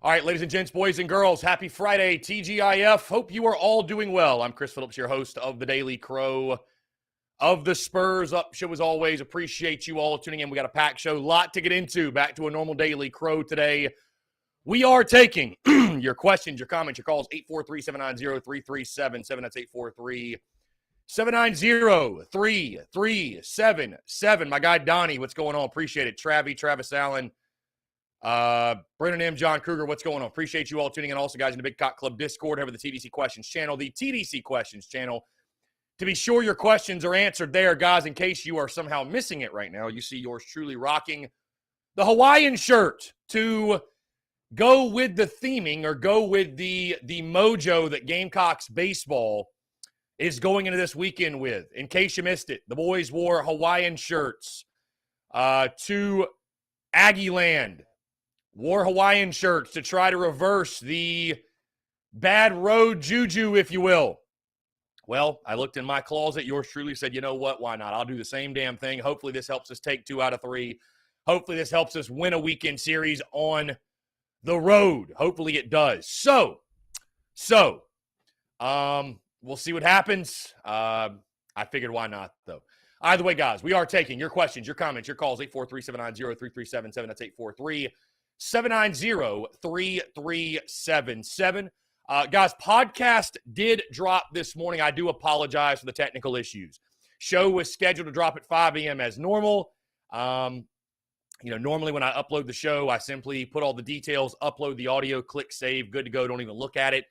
All right, ladies and gents, boys and girls, happy Friday, TGIF. Hope you are all doing well. I'm Chris Phillips, your host of the Daily Crow of the Spurs Up Show. As always, appreciate you all tuning in. We got a packed show, lot to get into. Back to a normal Daily Crow today. We are taking your questions, your comments, your calls, 843-790-3377. That's 843-790-3377. My guy Donnie, what's going on? Appreciate it. Travis Allen. Brennan M. John Kruger, what's going on? Appreciate you all tuning in. Also, guys, in the Big Cock Club Discord, over the TDC Questions channel, the TDC Questions channel. To be sure your questions are answered there, guys, in case you are somehow missing it right now, you see yours truly rocking the Hawaiian shirt to go with the theming or go with the mojo that Gamecocks baseball is going into this weekend with. In case you missed it, the boys wore Hawaiian shirts to Aggie Land. Wore Hawaiian shirts to try to reverse the bad road juju, if you will. Well, I looked in my closet. Yours truly said, you know what? Why not? I'll do the same damn thing. Hopefully this helps us take 2 out of 3. Hopefully this helps us win a weekend series on the road. Hopefully it does. So, we'll see what happens. I figured why not, though. Either way, guys, we are taking your questions, your comments, your calls, 843-790-3377. That's 843-790-3377. Guys, podcast did drop this morning. I do apologize for the technical issues. Show was scheduled to drop at 5 a.m. as normal. Normally when I upload the show, I simply put all the details, upload the audio, click save, good to go, don't even look at it.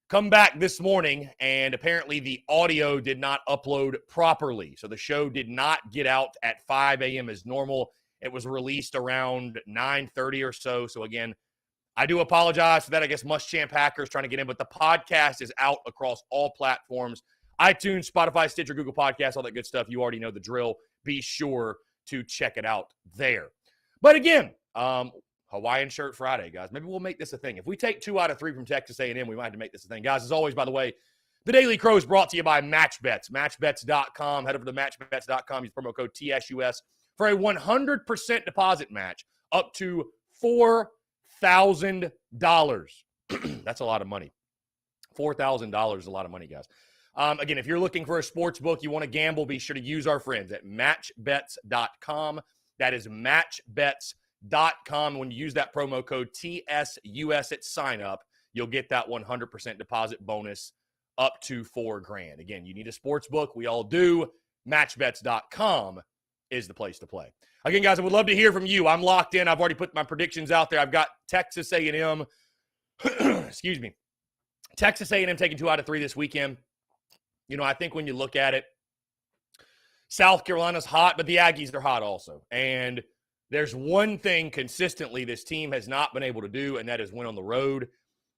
Come back this morning, and apparently the audio did not upload properly. So the show did not get out at 5 a.m. as normal. It was released around 9:30 or so. So, again, I do apologize for that. I guess Muschamp Hackers trying to get in, but the podcast is out across all platforms. iTunes, Spotify, Stitcher, Google Podcasts, all that good stuff. You already know the drill. Be sure to check it out there. But, again, Hawaiian Shirt Friday, guys. Maybe we'll make this a thing. If we take 2 out of 3 from Texas A&M, we might have to make this a thing. Guys, as always, by the way, the Daily Crow is brought to you by MatchBets. MatchBets.com. Head over to MatchBets.com. Use promo code TSUS for a 100% deposit match up to $4,000. That's a lot of money. $4,000 is a lot of money, guys. Again, if you're looking for a sports book, you want to gamble, be sure to use our friends at MatchBets.com. That is MatchBets.com. When you use that promo code TSUS at sign up, you'll get that 100% deposit bonus up to $4,000. Again, you need a sports book. We all do. MatchBets.com is the place to play. Again, guys, I would love to hear from you. I'm locked in. I've already put my predictions out there. I've got Texas A&M. Excuse me. Texas A&M taking 2 out of 3 this weekend. I think when you look at it, South Carolina's hot, but the Aggies are hot also. And there's one thing consistently this team has not been able to do, and that is win on the road.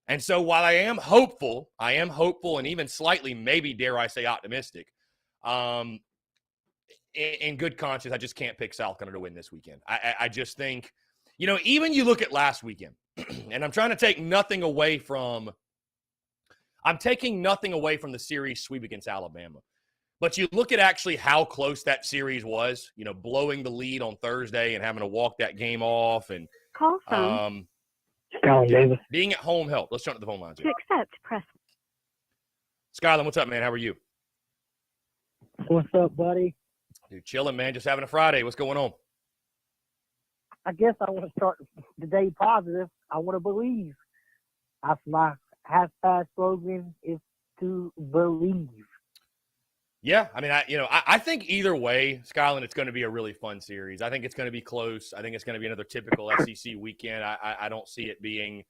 And so while I am hopeful and even slightly, maybe dare I say optimistic, in good conscience, I just can't pick South Carolina to win this weekend. I just think, even you look at last weekend, and I'm trying to take nothing away from the series sweep against Alabama. But you look at actually how close that series was, blowing the lead on Thursday and having to walk that game off and call from being at home help. Let's jump to the phone lines. To accept, press. Skyland, what's up, man? How are you? What's up, buddy? Dude, chilling, man. Just having a Friday. What's going on? I guess I want to start the day positive. I want to believe. That's my hashtag slogan is to believe. Yeah, I mean, I think either way, Skyland, it's going to be a really fun series. I think it's going to be close. I think it's going to be another typical SEC weekend. I don't see it being,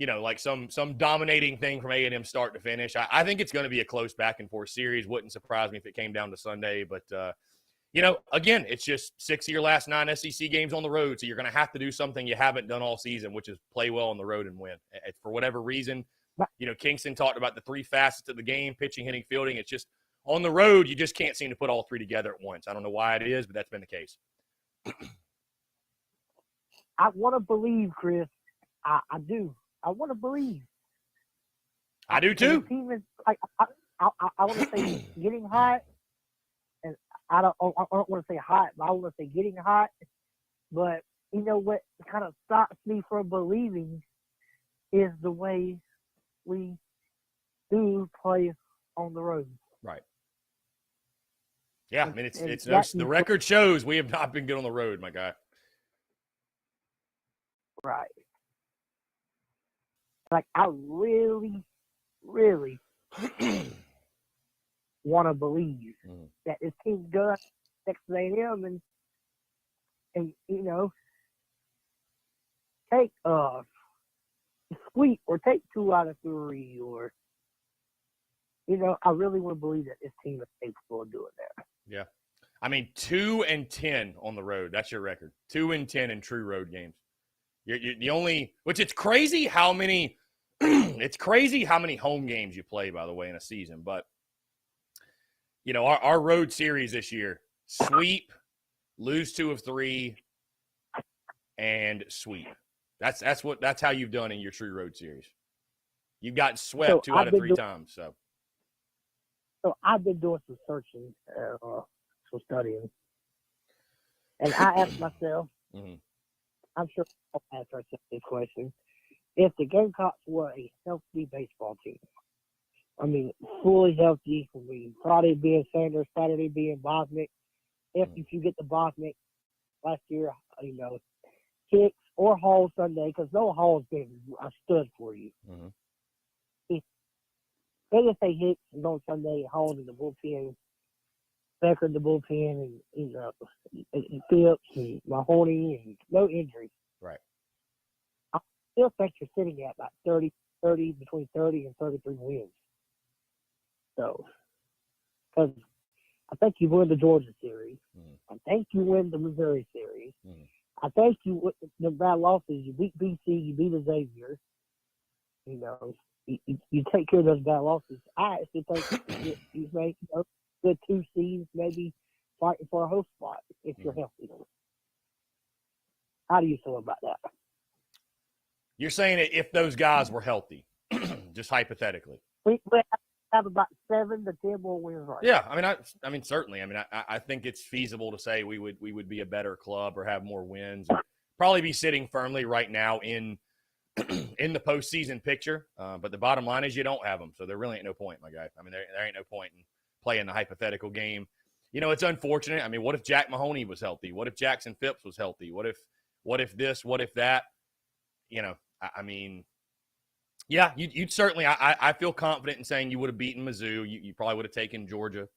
like some dominating thing from A&M start to finish. I think it's going to be a close back and forth series. Wouldn't surprise me if it came down to Sunday. But, again, it's just 6 of your last 9 SEC games on the road. So you're going to have to do something you haven't done all season, which is play well on the road and win. For whatever reason, Kingston talked about the 3 facets of the game, pitching, hitting, fielding. It's just on the road, you just can't seem to put all 3 together at once. I don't know why it is, but that's been the case. I want to believe, Chris. I do. I want to believe. I do too. The team is like I want to say getting hot, and I don't want to say hot, but I want to say getting hot. But you know what kind of stops me from believing is the way we do play on the road. Right. Yeah, I mean, the record shows we have not been good on the road, my guy. Right. Like, I really, really want to believe that this team's good, Texas A&M, and you know, take sweep or take 2 out of 3, or you know, I really want to believe that this team is capable of doing that. Yeah, I mean, 2-10 on the road. That's your record. 2-10 in true road games. You're the only, which it's crazy how many. It's crazy how many home games you play, by the way, in a season. But you know, our road series this year: sweep, lose 2 of 3, and sweep. That's how you've done in your true road series. You've gotten swept 2 out of 3 times. So I've been doing some searching, some studying, and I asked myself, I'm sure I'll answer this question: if the Gamecocks were a healthy baseball team, I mean, fully healthy, I mean, Friday being Sanders, Saturday being Bosnick, if you get the Bosnick last year, you know, Hicks or Hall Sunday, because no Hall's been a stud for you. They just say Hicks and on Sunday, Hall in the bullpen, Becker in the bullpen, and you know, and Phillips and Mahoney, and no injuries. Right. I still think you're sitting at about 30, between 30 and 33 wins. So, because I think you win the Georgia series. I think you win the Missouri series. I think you win the bad losses. You beat BC, you beat Xavier. You know, you take care of those bad losses. I actually think you make good 2 seeds, maybe fighting for a host spot if you're healthy. How do you feel about that? You're saying if those guys were healthy, just hypothetically. We have about 7 to 10 more wins right Yeah, I mean, certainly. I mean, I think it's feasible to say we would be a better club or have more wins. Probably be sitting firmly right now in the postseason picture. But the bottom line is you don't have them, so there really ain't no point, my guy. I mean, there ain't no point in playing the hypothetical game. You know, it's unfortunate. I mean, what if Jack Mahoney was healthy? What if Jackson Phipps was healthy? What if this? What if that? You know, I mean, yeah, you'd certainly. I feel confident in saying you would have beaten Mizzou. You probably would have taken Georgia.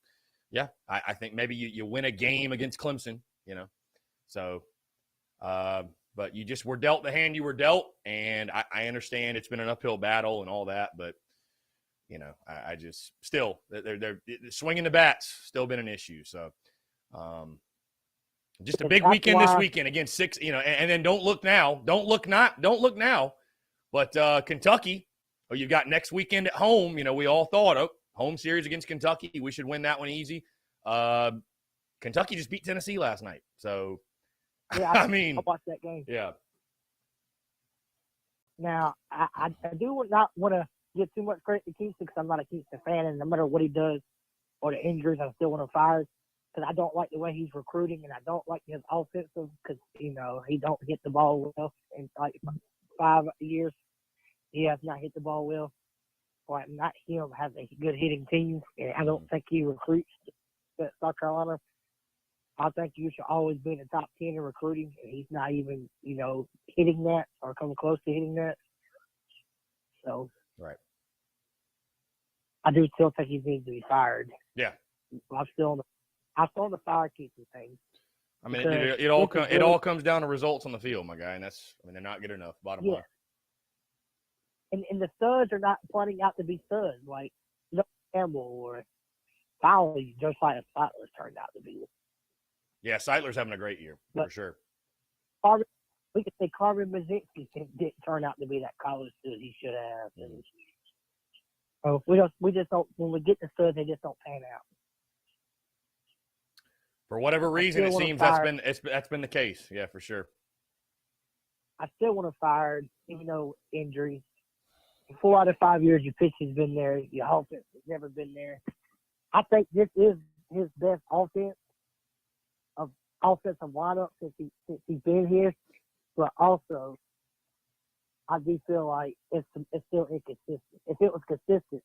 Yeah, I think maybe you win a game against Clemson. You know, so. But you just were dealt the hand you were dealt, and I understand it's been an uphill battle and all that, but you know, I just still they're swinging the bats still been an issue. So, just a big weekend this weekend against 6. You know, and then don't look now. But Kentucky, you've got next weekend at home. You know, we all thought, home series against Kentucky, we should win that one easy. Kentucky just beat Tennessee last night, so. Yeah, I watched that game. Yeah. Now, I do not want to give too much credit to Kingston because I'm not a Kingston fan, and no matter what he does or the injuries, I still want to fire because I don't like the way he's recruiting, and I don't like his offensive because, you know, he don't hit the ball well. In like 5 years, he has not hit the ball well. Well, not him has a good hitting team, and I don't think he recruits at South Carolina. I think you should always be in the top 10 in recruiting, and he's not even, you know, hitting that or coming close to hitting that. So, right. I do still think he needs to be fired. Yeah. I'm still on the fire keeping thing. I mean, it all comes down to results on the field, my guy, and they're not good enough. Bottom line. And the studs are not pointing out to be studs like Campbell or Fowley, just like Sightler's turned out to be. Yeah, Sightler's having a great year for sure. We could say Carmen Mazinski didn't turn out to be that college stud he should have. And, we just don't. When we get the studs, they just don't pan out. For whatever reason, it seems that's been the case. Yeah, for sure. I still want to fire, even though injuries. 4 out of 5 years, your pitch has been there. Your offense has never been there. I think this is his best offensive lineup since he's been here. but also I do feel like it's still inconsistent. If it was consistent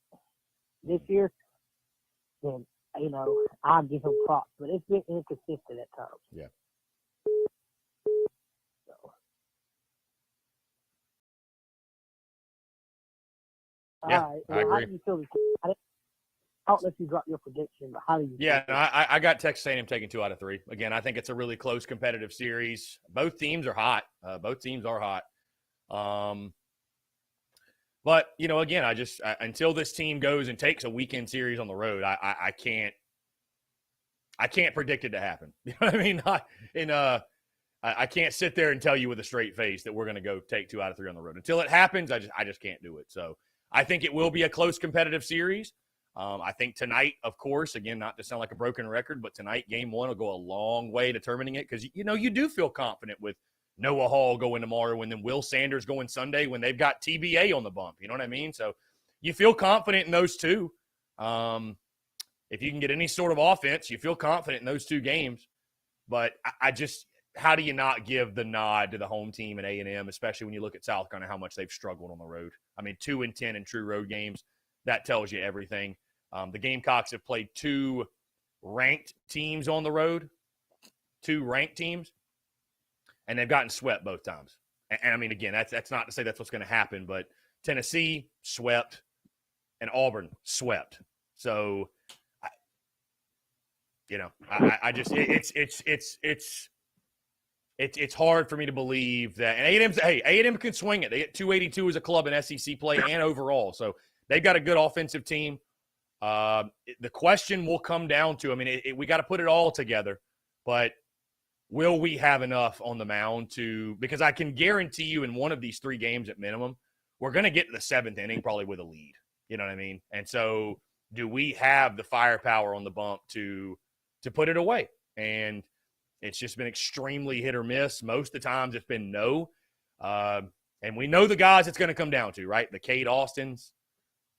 this year, then I'd give him props. But it's been inconsistent at times. Yeah. So, Yeah, all right. I agree. How do you feel? I don't know if you got your prediction, but how do you? Yeah, no, I got Texas A&M taking 2 out of 3. Again, I think it's a really close competitive series. Both teams are hot. Both teams are hot. But again, until this team goes and takes a weekend series on the road, I can't predict it to happen. You know what I mean? I can't sit there and tell you with a straight face that we're going to go take 2 out of 3 on the road. Until it happens, I just can't do it. So I think it will be a close competitive series. I think tonight, of course, again, not to sound like a broken record, but tonight, game 1 will go a long way determining it because, you do feel confident with Noah Hall going tomorrow and then Will Sanders going Sunday when they've got TBA on the bump. You know what I mean? So you feel confident in those two. If you can get any sort of offense, you feel confident in those 2 games. But how do you not give the nod to the home team at A&M, especially when you look at South Carolina, how much they've struggled on the road? I mean, 2-10 in true road games. That tells you everything. The Gamecocks have played 2 ranked teams on the road, 2 ranked teams, and they've gotten swept both times. And I mean, again, that's not to say that's what's going to happen, but Tennessee swept and Auburn swept. So, it's hard for me to believe that. And A&M can swing it. They get 282 as a club in SEC play and overall. So they've got a good offensive team. The question will come down to, we got to put it all together, but will we have enough on the mound because I can guarantee you in one of these 3 games at minimum, we're going to get to the 7th inning probably with a lead. You know what I mean? And so do we have the firepower on the bump to put it away? And it's just been extremely hit or miss. Most of the times it's been no. And we know the guys it's going to come down to, right? The Cade Austins,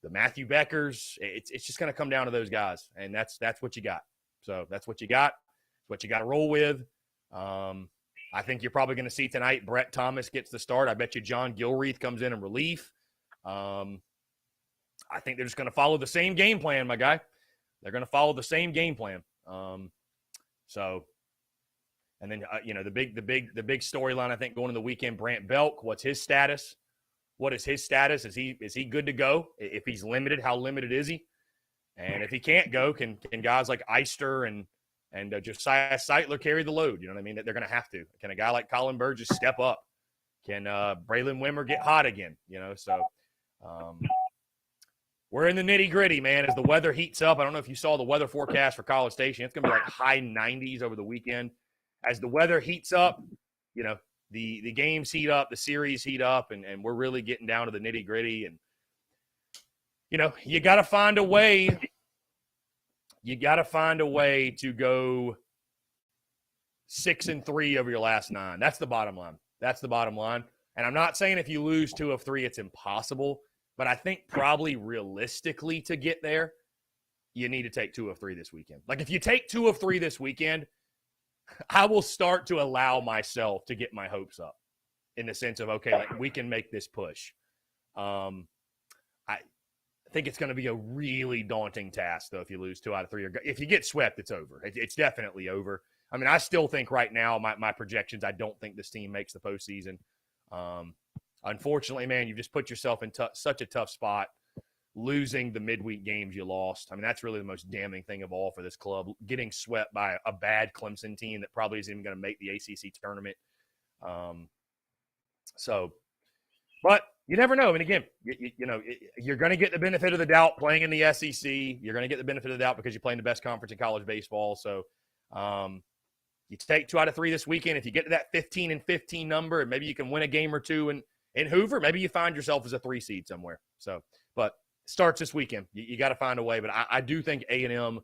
the Matthew Beckers. It's just going to come down to those guys. And that's what you got. So that's what you got. It's what you got to roll with. I think you're probably going to see tonight Brett Thomas gets the start. I bet you John Gilreath comes in relief. I think they're just going to follow the same game plan, my guy. They're going to follow the same game plan. And then the big storyline I think going into the weekend, Brant Belk. What's his status? What is his status? Is he good to go? If he's limited, how limited is he? And if he can't go, can guys like Eister and Josiah Seitler carry the load? You know what I mean? That they're going to have to. Can a guy like Colin Burgess step up? Can Braylon Wimmer get hot again? So we're in the nitty gritty, man. As the weather heats up, I don't know if you saw the weather forecast for College Station. It's going to be like high 90s over the weekend. As the weather heats up, the games heat up, the series heat up, and we're really getting down to the nitty gritty. And you got to find a way. You got to find a way to go 6-3 over your last 9. That's the bottom line. That's the bottom line. And I'm not saying if you lose 2 of 3, it's impossible. But I think probably realistically to get there, you need to take 2 of 3 this weekend. Like if you take 2 of 3 this weekend, I will start to allow myself to get my hopes up in the sense of, okay, like we can make this push. I think it's going to be a really daunting task, though, if you lose 2 out of 3. Or if you get swept, it's over. It's definitely over. I mean, I still think right now, my projections, I don't think this team makes the postseason. Unfortunately, man, you've just put yourself in such a tough spot losing the midweek games you lost. I mean, that's really the most damning thing of all for this club, getting swept by a bad Clemson team that probably isn't even going to make the ACC tournament. But you never know. I mean, again, you're going to get the benefit of the doubt playing in the SEC. You're going to get the benefit of the doubt because you're playing the best conference in college baseball. So you take 2 out of 3 this weekend. If you get to that 15-15 number, and maybe you can win a game or 2 in Hoover, maybe you find yourself as a 3 seed somewhere. So, but starts this weekend. You got to find a way. But I do think A&M,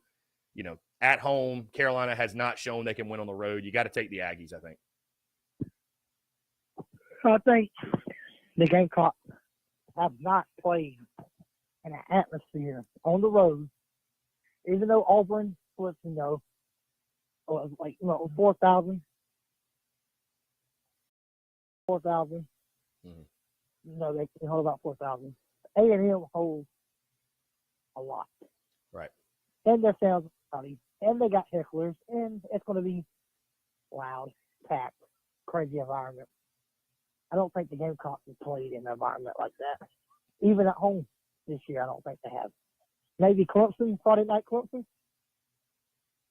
at home, Carolina has not shown they can win on the road. You got to take the Aggies, I think. I think the Gamecock have not played in an atmosphere on the road, even though Auburn was, 4,000. 4,000. Mm-hmm. No, they can hold about 4,000. A&M holds a lot. Right. And their fans are rowdy. And they got hecklers. And it's going to be loud, packed, crazy environment. I don't think the Gamecocks have played in an environment like that. Even at home this year, I don't think they have. Maybe Clemson, Friday night Clemson.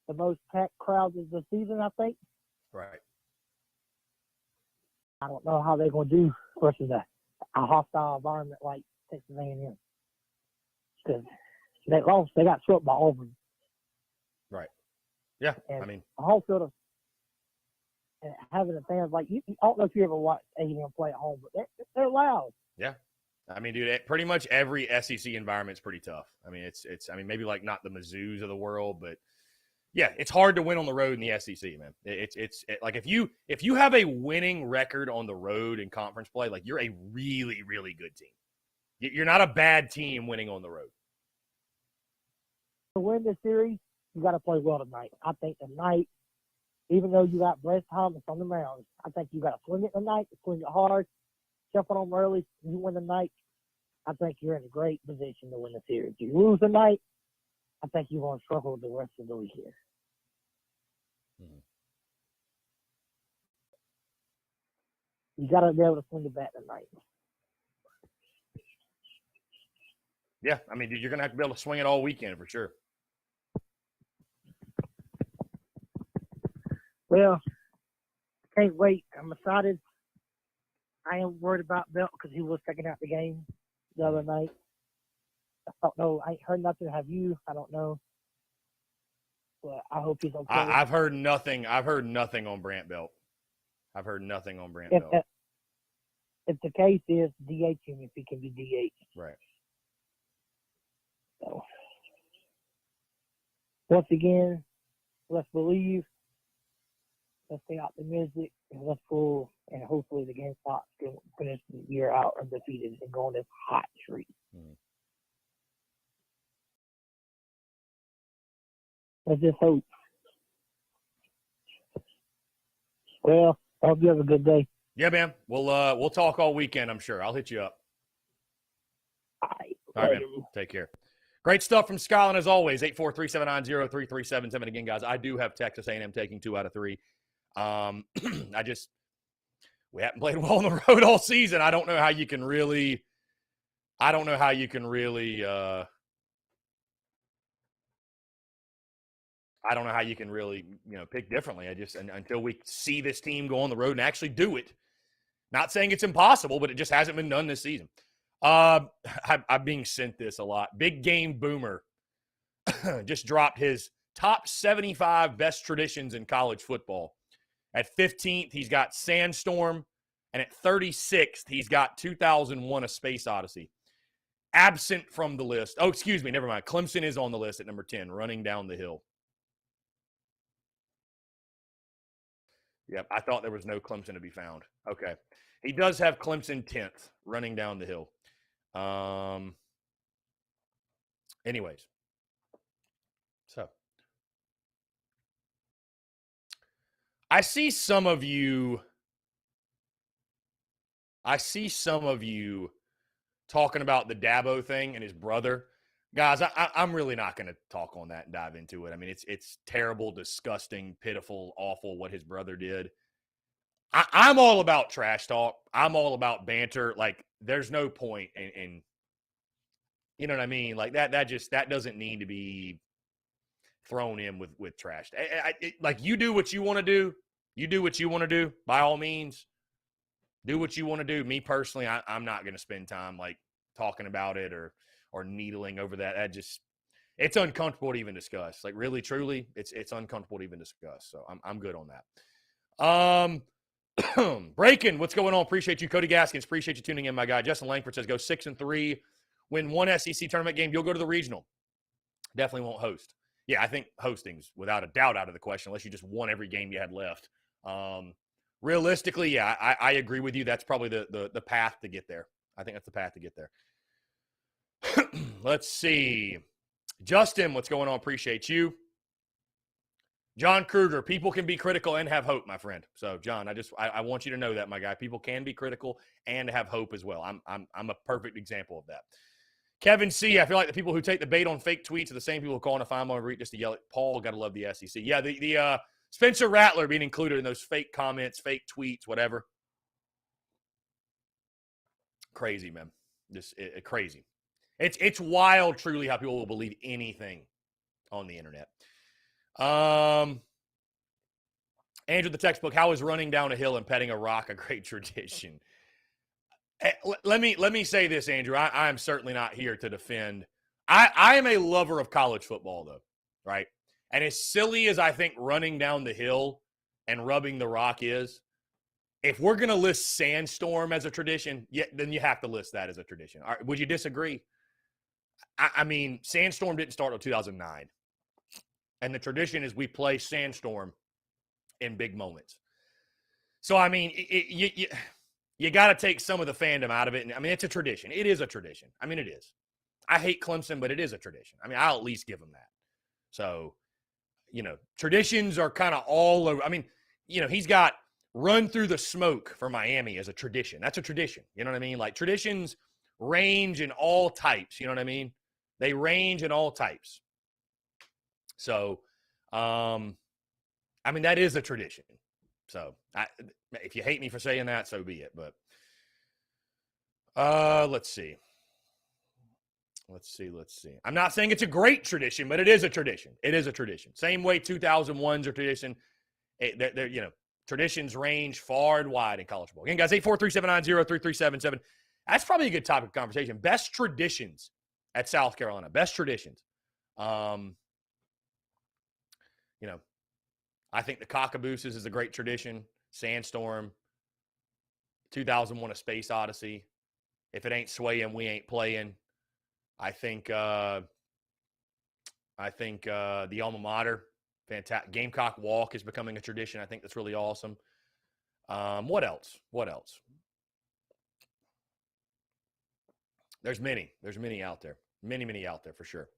The most packed crowds of the season, I think. Right. I don't know how they're going to do versus a hostile environment like Texas A&M. Because they lost, they got swept by Auburn. Right. Yeah, and I mean. A home field of and having the fans like you. I don't know if you ever watched A&M play at home, but they're loud. Yeah. I mean, dude, pretty much every SEC environment's pretty tough. I mean, it's. I mean, maybe like not the Mizzous of the world, but yeah, it's hard to win on the road in the SEC, man. It's like if you have a winning record on the road in conference play, like you're a really, really good team. You're not a bad team winning on the road. To win this series, you got to play well tonight. I think tonight, even though you got Bryce Thomas on the mound, I think you got to swing it tonight, swing it hard, jump on them early. You win the night, I think you're in a great position to win the series. You lose tonight, I think you're going to struggle the rest of the weekend. Mm-hmm. You got to be able to swing the bat tonight. Yeah, I mean, dude, you're going to have to be able to swing it all weekend for sure. Well, can't wait. I'm excited. I am worried about Belt because he was checking out the game the other night. I don't know. I ain't heard nothing. Have you? I don't know. But I hope he's okay. I've heard nothing. I've heard nothing on Brant Belt. I've heard nothing on Brant Belt. If the case is DH him if he can be DH. Right. So, once again, let's believe. Let's stay optimistic and let's pull. And hopefully the Gamecocks can finish the year out undefeated and go on this hot streak. Mm-hmm. Let's just hope. Well, I hope you have a good day. Yeah, man. We'll talk all weekend, I'm sure. I'll hit you up. All right, man. Take care. Great stuff from Scotland as always. 843-790-3377. Again, guys, I do have Texas A&M taking 2 out of 3. We haven't played well on the road all season. I don't know how you can really pick differently. Until we see this team go on the road and actually do it. Not saying it's impossible, but it just hasn't been done this season. I'm being sent this a lot. Big Game Boomer just dropped his top 75 best traditions in college football. At 15th, he's got Sandstorm. And at 36th, he's got 2001: A Space Odyssey. Absent from the list. Oh, excuse me. Never mind. Clemson is on the list at number 10, Running Down the Hill. Yep, I thought there was no Clemson to be found. Okay. He does have Clemson 10th, Running Down the Hill. Anyways. So. I see some of you talking about the Dabo thing and his brother. Guys, I'm really not going to talk on that and dive into it. I mean, it's terrible, disgusting, pitiful, awful what his brother did. I'm all about trash talk. I'm all about banter. Like, there's no point in you know what I mean? Like, that doesn't need to be thrown in with trash. Like, you do what you want to do. You do what you want to do, by all means. Do what you want to do. Me personally, I'm not going to spend time like talking about it or needling over that. It's uncomfortable to even discuss. Like, really, truly, it's uncomfortable to even discuss. So I'm good on that. Breaking, what's going on? Appreciate you, Cody Gaskins. Appreciate you tuning in, my guy. Justin Langford says go 6-3, win 1 SEC tournament game. You'll go to the regional. Definitely won't host. Yeah, I think hosting's without a doubt out of the question unless you just won every game you had left. Realistically, yeah, I agree with you. That's probably the path to get there. I think that's the path to get there. Let's see. Justin, what's going on? Appreciate you. John Kruger, people can be critical and have hope, my friend. So, John, I want you to know that, my guy. People can be critical and have hope as well. I'm a perfect example of that. Kevin C., I feel like the people who take the bait on fake tweets are the same people who call on a fine moment just to yell at Paul. Got to love the SEC. Yeah, the Spencer Rattler being included in those fake comments, fake tweets, whatever. Crazy, man. Crazy. It's wild, truly, how people will believe anything on the internet. Andrew, the textbook, how is running down a hill and petting a rock a great tradition? Let me say this, Andrew. I'm certainly not here to defend. I am a lover of college football, though, right? And as silly as I think running down the hill and rubbing the rock is, if we're going to list Sandstorm as a tradition, then you have to list that as a tradition. All right, would you disagree? I mean, Sandstorm didn't start until 2009. And the tradition is we play Sandstorm in big moments. So, I mean, you got to take some of the fandom out of it. And I mean, it's a tradition. It is a tradition. I mean, it is. I hate Clemson, but it is a tradition. I mean, I'll at least give them that. So, traditions are kind of all over. I mean, he's got run through the smoke for Miami as a tradition. That's a tradition. You know what I mean? Like, traditions range in all types. You know what I mean? They range in all types. So, I mean, that is a tradition. So, if you hate me for saying that, so be it. But let's see. I'm not saying it's a great tradition, but it is a tradition. It is a tradition. Same way 2001's a tradition. Traditions range far and wide in college football. Again, guys, 843-790-3377. That's probably a good topic of conversation. Best traditions at South Carolina. Best traditions. I think the Cockabooses is a great tradition. Sandstorm, 2001: A Space Odyssey. If it ain't swaying, we ain't playing. I think the alma mater, fantastic. Gamecock walk is becoming a tradition. I think that's really awesome. What else? There's many out there. Many out there for sure.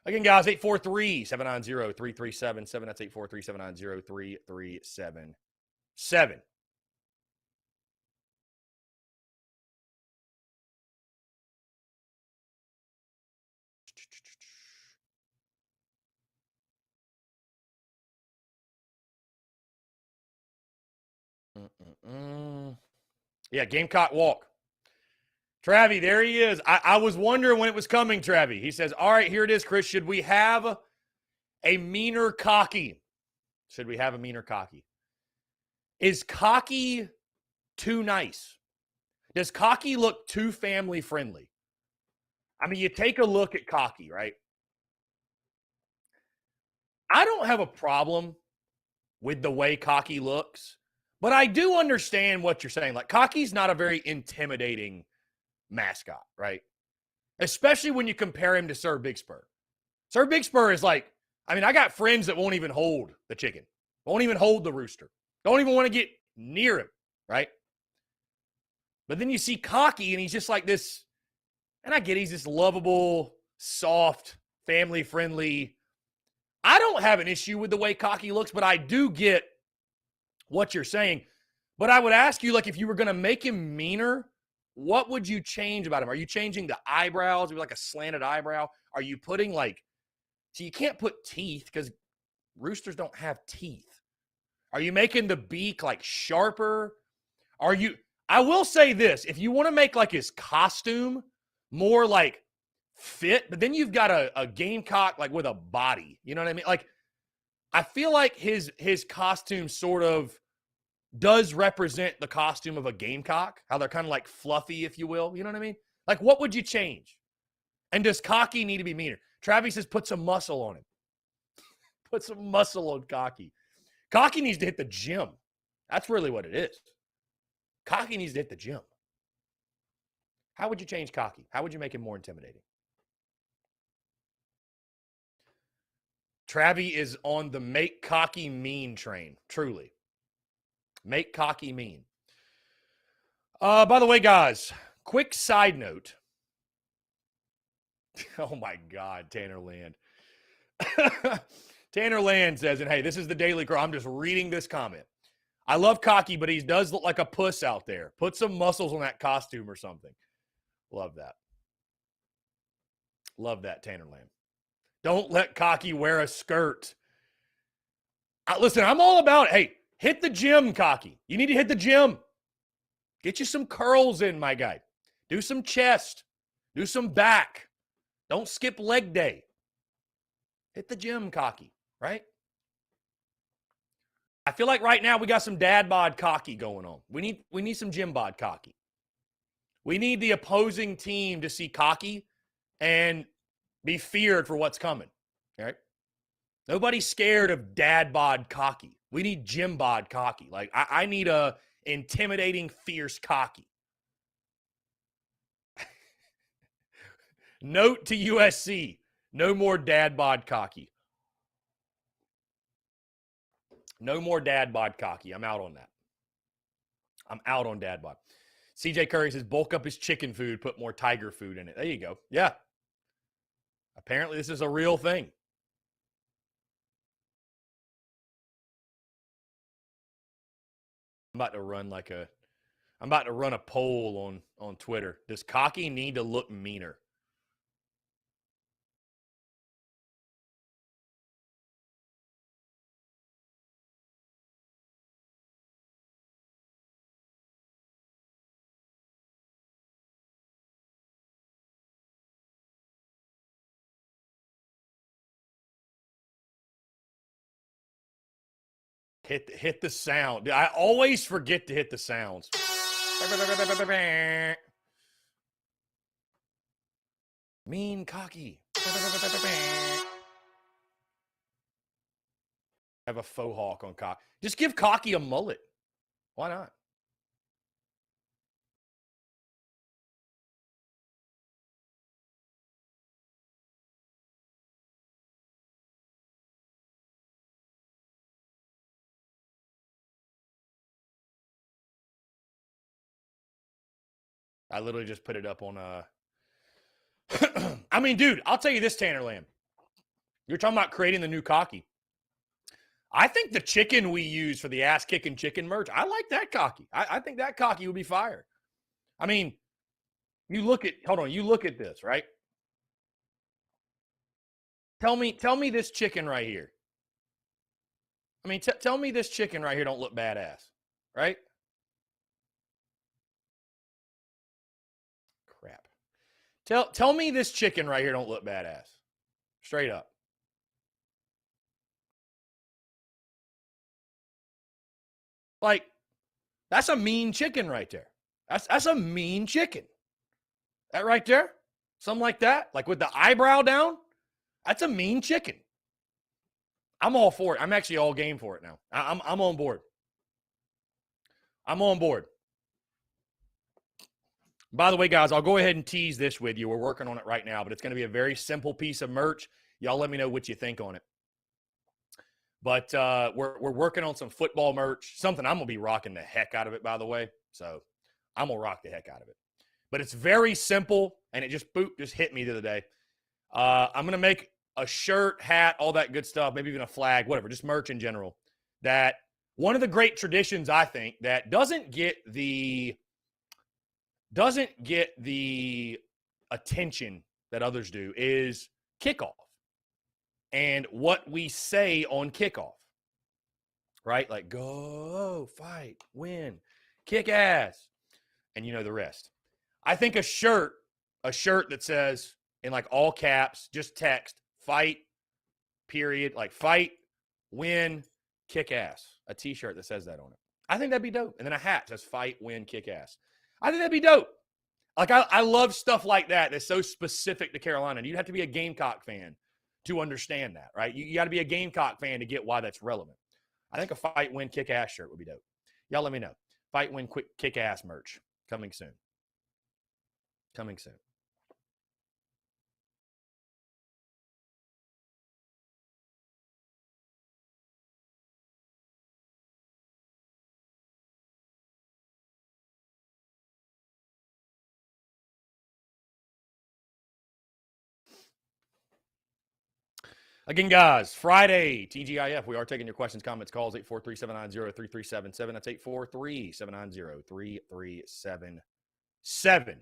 Again, guys, 843-790-3377. That's 843-790-3377. Yeah, Gamecock walk. Travie, there he is. I was wondering when it was coming, Travie. He says, all right, here it is, Chris. Should we have a meaner cocky? Is cocky too nice? Does cocky look too family friendly? I mean, you take a look at cocky, right? I don't have a problem with the way cocky looks, but I do understand what you're saying. Like, cocky's not a very intimidating mascot, right? Especially when you compare him to Sir Big Spur. Sir Big Spur is like, I mean, I got friends that won't even hold the chicken, won't even hold the rooster, don't even want to get near him, right? But then you see Cocky, and he's just like this, and I get he's this lovable, soft, family-friendly. I don't have an issue with the way Cocky looks, but I do get what you're saying. But I would ask you, like, if you were going to make him meaner, what would you change about him? Are you changing the eyebrows? Maybe like a slanted eyebrow? Are you putting so you can't put teeth because roosters don't have teeth. Are you making the beak like sharper? I will say this, if you want to make like his costume more like fit, but then you've got a gamecock like with a body. You know what I mean? Like, I feel like his costume sort of does represent the costume of a gamecock, how they're kind of like fluffy, if you will. You know what I mean? Like, what would you change? And does Cocky need to be meaner? Travis says put some muscle on him. Put some muscle on Cocky. Cocky needs to hit the gym. That's really what it is. Cocky needs to hit the gym. How would you change Cocky? How would you make him more intimidating? Travie is on the make Cocky mean train, truly. Make Cocky mean. By the way, guys, quick side note. Oh, my God, Tanner Land. Tanner Land says, and hey, this is the Daily Crow. I'm just reading this comment. I love Cocky, but he does look like a puss out there. Put some muscles on that costume or something. Love that. Love that, Tanner Land. Don't let Cocky wear a skirt. Listen, I'm all about, hey, hit the gym, Cocky. You need to hit the gym. Get you some curls in, my guy. Do some chest. Do some back. Don't skip leg day. Hit the gym, Cocky, right? I feel like right now we got some dad bod Cocky going on. We need some gym bod Cocky. We need the opposing team to see Cocky and be feared for what's coming. All right? Nobody's scared of dad bod Cocky. We need gym bod Cocky. Like, I need a intimidating, fierce Cocky. Note to USC, no more dad bod Cocky. No more dad bod Cocky. I'm out on that. I'm out on dad bod. CJ Curry says, bulk up his chicken food, put more tiger food in it. There you go. Yeah. Apparently, this is a real thing. I'm about to run a poll on Twitter. Does Cocky need to look meaner? Hit the sound. I always forget to hit the sounds. Mean Cocky. Have a faux hawk on Cocky. Just give Cocky a mullet. Why not? I literally just put it up on I mean, dude, I'll tell you this, Tanner Lamb. You're talking about creating the new Cocky. I think the chicken we use for the ass kicking chicken merch, I like that Cocky. I think that Cocky would be fire. I mean, you look at this, right? Tell me this chicken right here. I mean, tell me this chicken right here don't look badass, right? Crap. Tell me this chicken right here don't look badass. Straight up. Like, that's a mean chicken right there. That's a mean chicken. That right there, something like that, like with the eyebrow down, that's a mean chicken. I'm all for it. I'm actually all game for it now. I'm on board. I'm on board. By the way, guys, I'll go ahead and tease this with you. We're working on it right now, but it's going to be a very simple piece of merch. Y'all let me know what you think on it. But we're working on some football merch, something I'm going to be rocking the heck out of it, by the way. So I'm going to rock the heck out of it. But it's very simple, and it just hit me the other day. I'm going to make a shirt, hat, all that good stuff, maybe even a flag, whatever, just merch in general. That one of the great traditions, I think, that doesn't get the attention that others do is kickoff and what we say on kickoff, right? Like, go, fight, win, kick ass, and you know the rest. I think a shirt that says in like all caps, just text, fight, period, like fight, win, kick ass. A t-shirt that says that on it. I think that'd be dope. And then a hat that says fight, win, kick ass. I think that'd be dope. Like, I love stuff like that that's so specific to Carolina. And you'd have to be a Gamecock fan to understand that, right? You got to be a Gamecock fan to get why that's relevant. I think a fight, win, kick ass shirt would be dope. Y'all let me know. Fight, win, quick, kick ass merch coming soon. Coming soon. Again, guys, Friday, TGIF. We are taking your questions, comments, calls, 843-790-3377. That's 843-790-3377.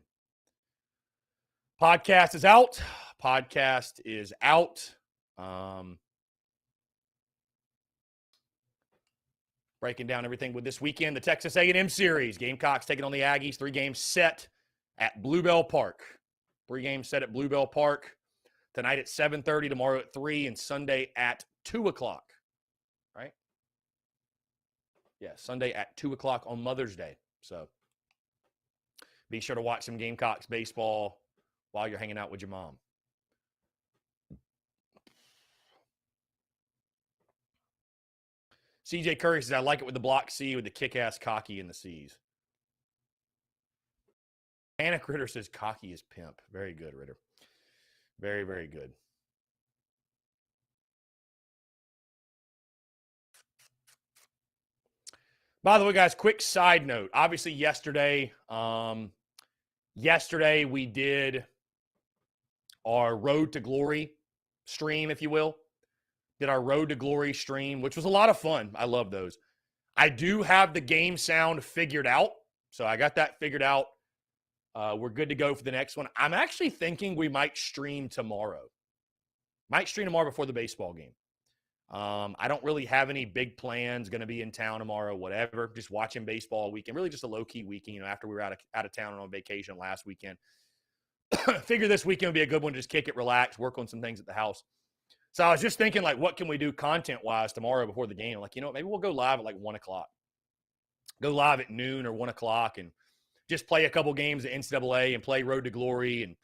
Podcast is out. Podcast is out. Breaking down everything with this weekend, the Texas A&M series. Gamecocks taking on the Aggies. 3 games set at Bluebell Park. 3 games set at Bluebell Park. Tonight at 7:30, tomorrow at 3, and Sunday at 2 o'clock. Right? Yeah, Sunday at 2 o'clock on Mother's Day. So be sure to watch some Gamecocks baseball while you're hanging out with your mom. CJ Curry says, I like it with the block C with the kick-ass cocky in the C's. Anna Ritter says, cocky is pimp. Very good, Ritter. Very, very good. By the way, guys, quick side note. Obviously, yesterday we did our Road to Glory stream, if you will. Did our Road to Glory stream, which was a lot of fun. I love those. I do have the game sound figured out. So I got that figured out. We're good to go for the next one. I'm actually thinking we might stream tomorrow. Might stream tomorrow before the baseball game. I don't really have any big plans. Going to be in town tomorrow, whatever. Just watching baseball weekend. Really just a low-key weekend, after we were out of town on vacation last weekend. Figure this weekend would be a good one. Just kick it, relax, work on some things at the house. So I was just thinking, what can we do content-wise tomorrow before the game? Maybe we'll go live at 1 o'clock. Go live at noon or 1 o'clock and just play a couple games at NCAA and play Road to Glory. And,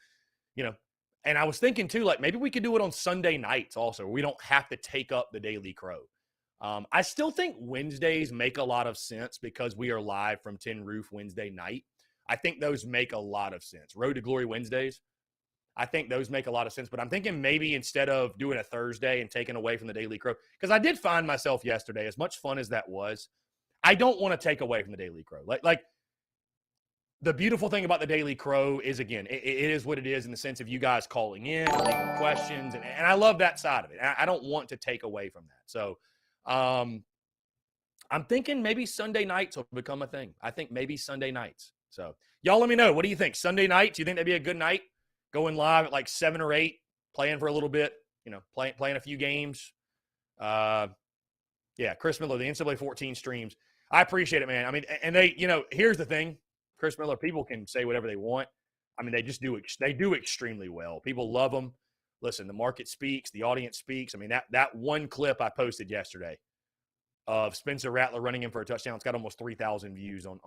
and I was thinking too, maybe we could do it on Sunday nights also. We don't have to take up the Daily Crow. I still think Wednesdays make a lot of sense because we are live from Tin Roof Wednesday night. I think those make a lot of sense. Road to Glory Wednesdays, I think those make a lot of sense. But I'm thinking maybe instead of doing a Thursday and taking away from the Daily Crow, because I did find myself yesterday, as much fun as that was, I don't want to take away from the Daily Crow. The beautiful thing about the Daily Crow is, again, it is what it is in the sense of you guys calling in, making questions, and I love that side of it. I don't want to take away from that. So I'm thinking maybe Sunday nights will become a thing. I think maybe Sunday nights. So y'all let me know. What do you think? Sunday nights, you think that'd be a good night? Going live at 7 or 8, playing for a little bit, playing a few games. Yeah, Chris Miller, the NCAA 14 streams. I appreciate it, man. I mean, and they, here's the thing. Chris Miller, people can say whatever they want. I mean, they do extremely well. People love them. Listen, the market speaks, the audience speaks. I mean, that one clip I posted yesterday of Spencer Rattler running in for a touchdown, it's got almost 3,000 views on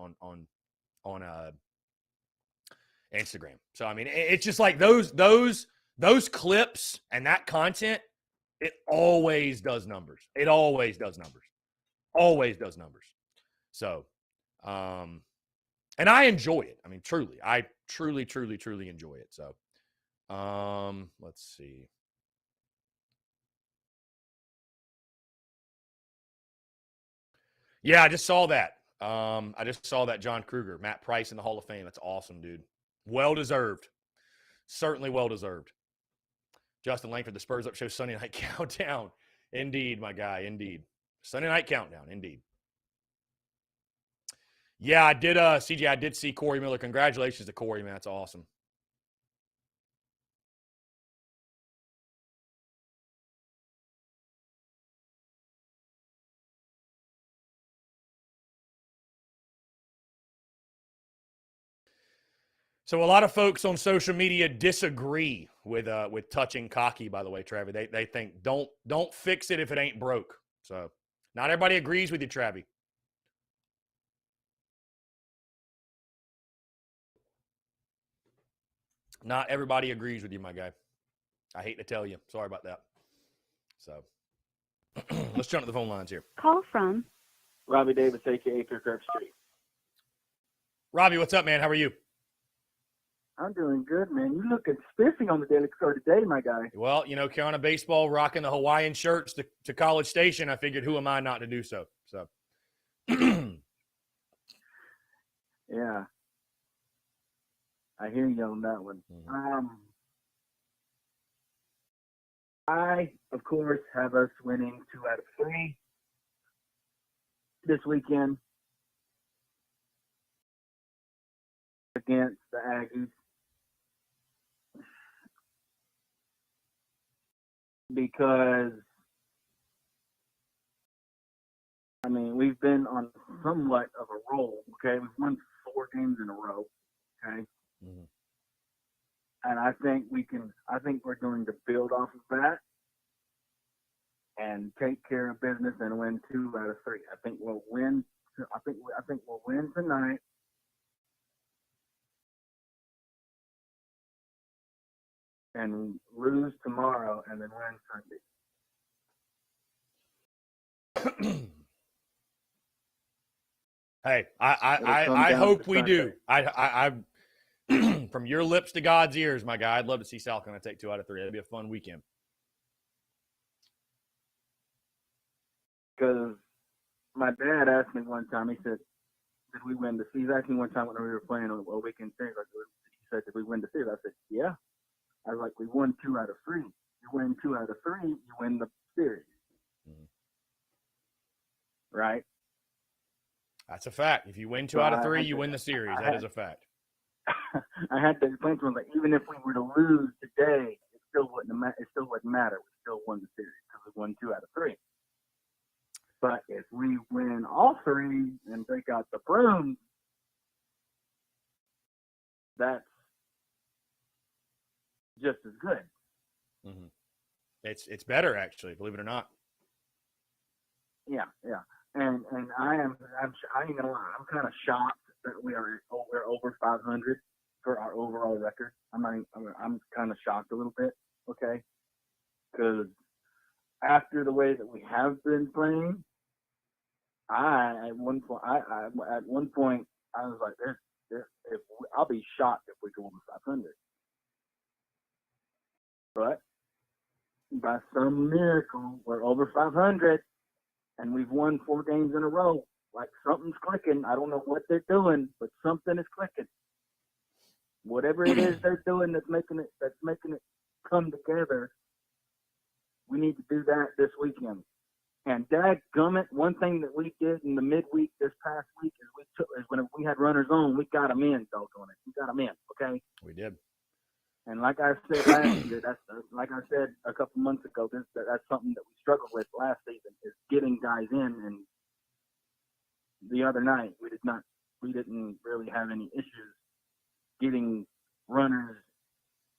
Instagram. So I mean, it's just those clips and that content, it always does numbers. It always does numbers. Always does numbers. So, and I enjoy it. I mean, truly, I truly enjoy it. So, let's see. Yeah, I just saw that. John Kruger, Matt Price in the Hall of Fame. That's awesome, dude. Well deserved. Certainly well deserved. Justin Langford, the Spurs Up Show Sunday Night Countdown. Indeed, my guy. Indeed. Sunday Night Countdown. Indeed. Yeah, I did, CJ, I did see Corey Miller. Congratulations to Corey, man. That's awesome. So a lot of folks on social media disagree with touching cocky, by the way, Travis. They think don't fix it if it ain't broke. So not everybody agrees with you, Travis. Not everybody agrees with you, my guy. I hate to tell you. Sorry about that. So let's jump to the phone lines here. Call from Robbie Davis, a.k.a. Kirk Street. Robbie, what's up, man? How are you? I'm doing good, man. You looking spiffy on the Daily Crow today, my guy. Well, Carolina baseball rocking the Hawaiian shirts to College Station. I figured, who am I not to do so? So, yeah, I hear you on that one. I, of course, have us winning 2 out of 3 this weekend against the Aggies. Because, I mean, we've been on somewhat of a roll, okay? We've won 4 games in a row, okay? Mm-hmm. And I think we're going to build off of that and take care of business and win 2 out of 3. I think we'll win tonight. And lose tomorrow and then win Sunday. Hey, I hope we do. I from your lips to God's ears, my guy. I'd love to see South Carolina take 2 out of 3. That'd be a fun weekend. Because my dad asked me one time, he said, did we win the series? He asked me one time when we were playing a weekend series. He said, did we win the series? I said, yeah. I was like, we won 2 out of 3. You win 2 out of 3, you win the series. Mm-hmm. Right? That's a fact. If you win 2 out of 3, you win the series. That is a fact. I had to explain to him, like, even if we were to lose today, it still wouldn't matter. We still won the series because we won 2 out of 3. But if we win all 3 and take out the brooms, that's just as good. Mm-hmm. It's better, actually, believe it or not. Yeah. And I ain't gonna lie, I'm kind of shocked that we're over 500 for our overall record. I'm kind of shocked a little bit, okay? Because after the way that we have been playing, at one point I was like, I'll be shocked if we go over 500. But by some miracle, we're over 500, and we've won 4 games in a row. Like, something's clicking. I don't know what they're doing, but something is clicking. Whatever it is they're doing that's making it come together, we need to do that this weekend. And dadgummit, one thing that we did in the midweek this past week is when we had runners on, we got them in, doggone it. We got them in, okay? We did. And like I said last year, like I said a couple months ago, that's something that we struggled with last season, is getting guys in. And the other night, we didn't really have any issues getting runners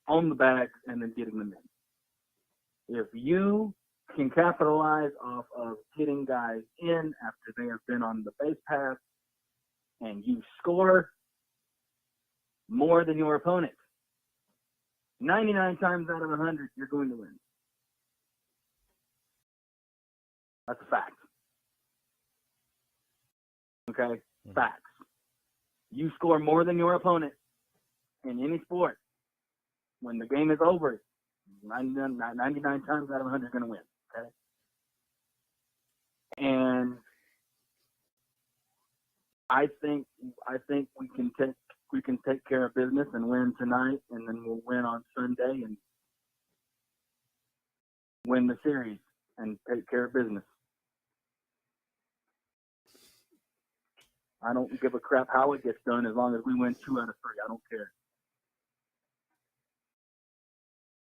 on the bags and then getting them in. If you can capitalize off of getting guys in after they have been on the base pass and you score more than your opponent, 99 times out of 100, you're going to win. That's a fact. Okay? Mm-hmm. Facts. You score more than your opponent in any sport. When the game is over, 99 times out of 100, you're going to win. Okay? And I think we can take care of business and win tonight, and then we'll win on Sunday and win the series and take care of business. I don't give a crap how it gets done as long as we win 2 out of 3. I don't care.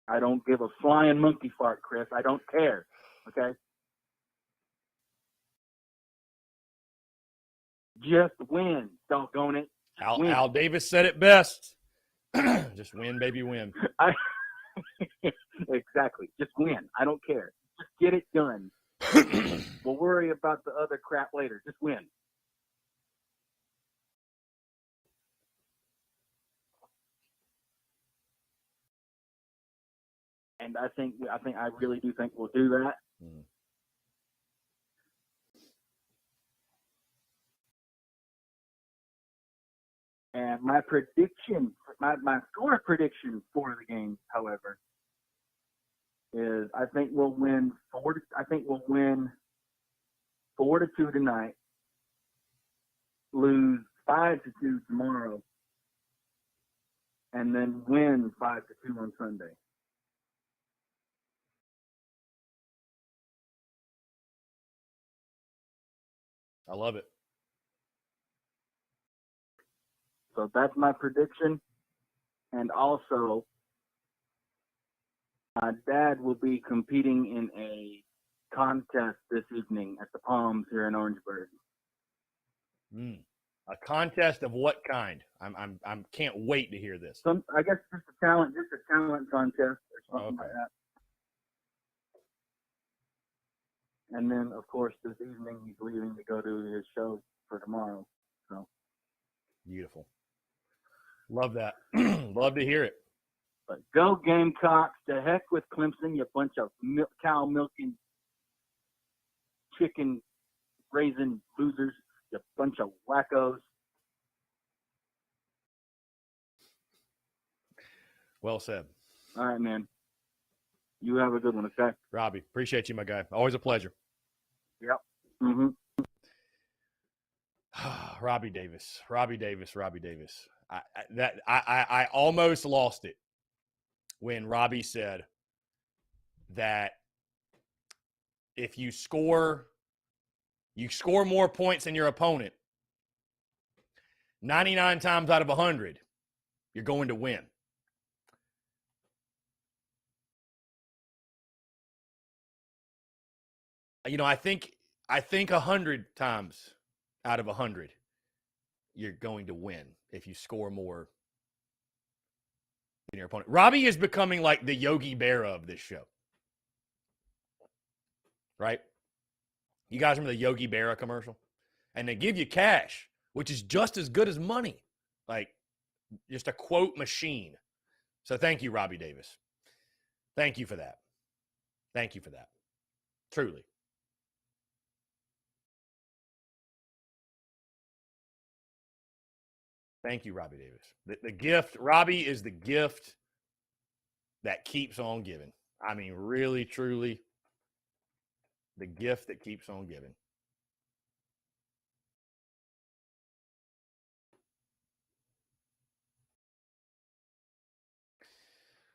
I don't give a flying monkey fart, Chris. I don't care. Okay? Just win, doggone it. Al Davis said it best. Just win, baby, win. Exactly. Just win. I don't care. Just get it done. We'll worry about the other crap later. Just win. And I really do think we'll do that. Mm. And my prediction, my score prediction for the game, however, is I think we'll win 4-2 tonight, lose 5-2 tomorrow, and then win 5-2 on Sunday. I love it. So that's my prediction. And also, my dad will be competing in a contest this evening at the Palms here in Orangeburg. A contest of what kind? I'm can't wait to hear this. I guess just a talent contest or something like that. And then, of course, this evening he's leaving to go to his show for tomorrow. So beautiful. Love that. Love to hear it. But go Gamecocks! To heck with Clemson, you bunch of cow milking, chicken raising losers, you bunch of wackos. Well said. All right, man. You have a good one, okay? Robbie, appreciate you, my guy. Always a pleasure. Yep. Mm-hmm. Robbie Davis. I almost lost it when Robbie said that if you score more points than your opponent 99 times out of 100, you're going to win. You know, I think 100 times out of 100, you're going to win if you score more than your opponent. Robbie is becoming like the Yogi Berra of this show. Right? You guys remember the Yogi Berra commercial? And they give you cash, which is just as good as money. Like, just a quote machine. So thank you, Robbie Davis. Thank you for that. Thank you for that. Truly. Thank you, Robbie Davis. The gift, Robbie is the gift that keeps on giving. I mean, really, truly, the gift that keeps on giving.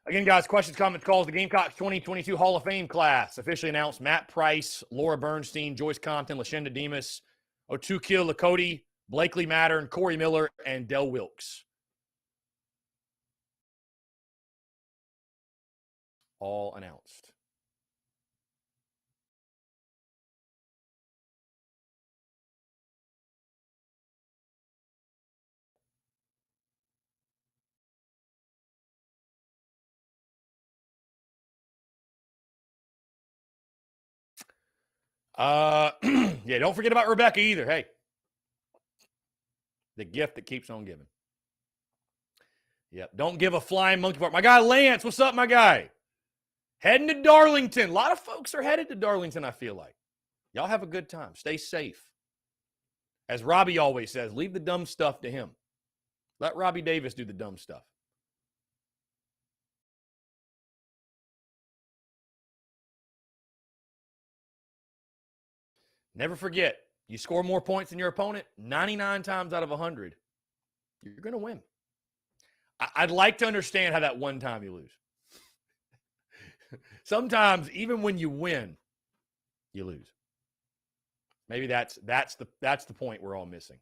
Again, guys, questions, comments, calls. The Gamecock 2022 Hall of Fame class officially announced: Matt Price, Laura Bernstein, Joyce Compton, Lashenda Demas, Otukil Lakoti, Blakely Mattern, Corey Miller, and Del Wilkes. All announced. Yeah, don't forget about Rebecca either. Hey, the gift that keeps on giving. Yep, don't give a flying monkey fart. My guy Lance, what's up, my guy? Heading to Darlington. A lot of folks are headed to Darlington, I feel like. Y'all have a good time. Stay safe. As Robbie always says, leave the dumb stuff to him. Let Robbie Davis do the dumb stuff. Never forget, you score more points than your opponent 99 times out of 100, you're going to win. I'd like to understand how that one time you lose. Sometimes, even when you win, you lose. Maybe that's the point we're all missing.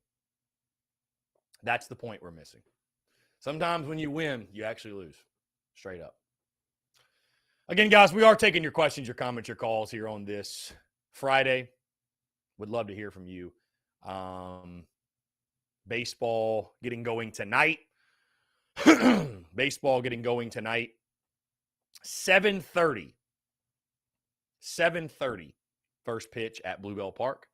That's the point we're missing. Sometimes when you win, you actually lose. Straight up. Again, guys, we are taking your questions, your comments, your calls here on this Friday. Would love to hear from you. Baseball getting going tonight. 7:30. 7:30. First pitch at Bluebell Park.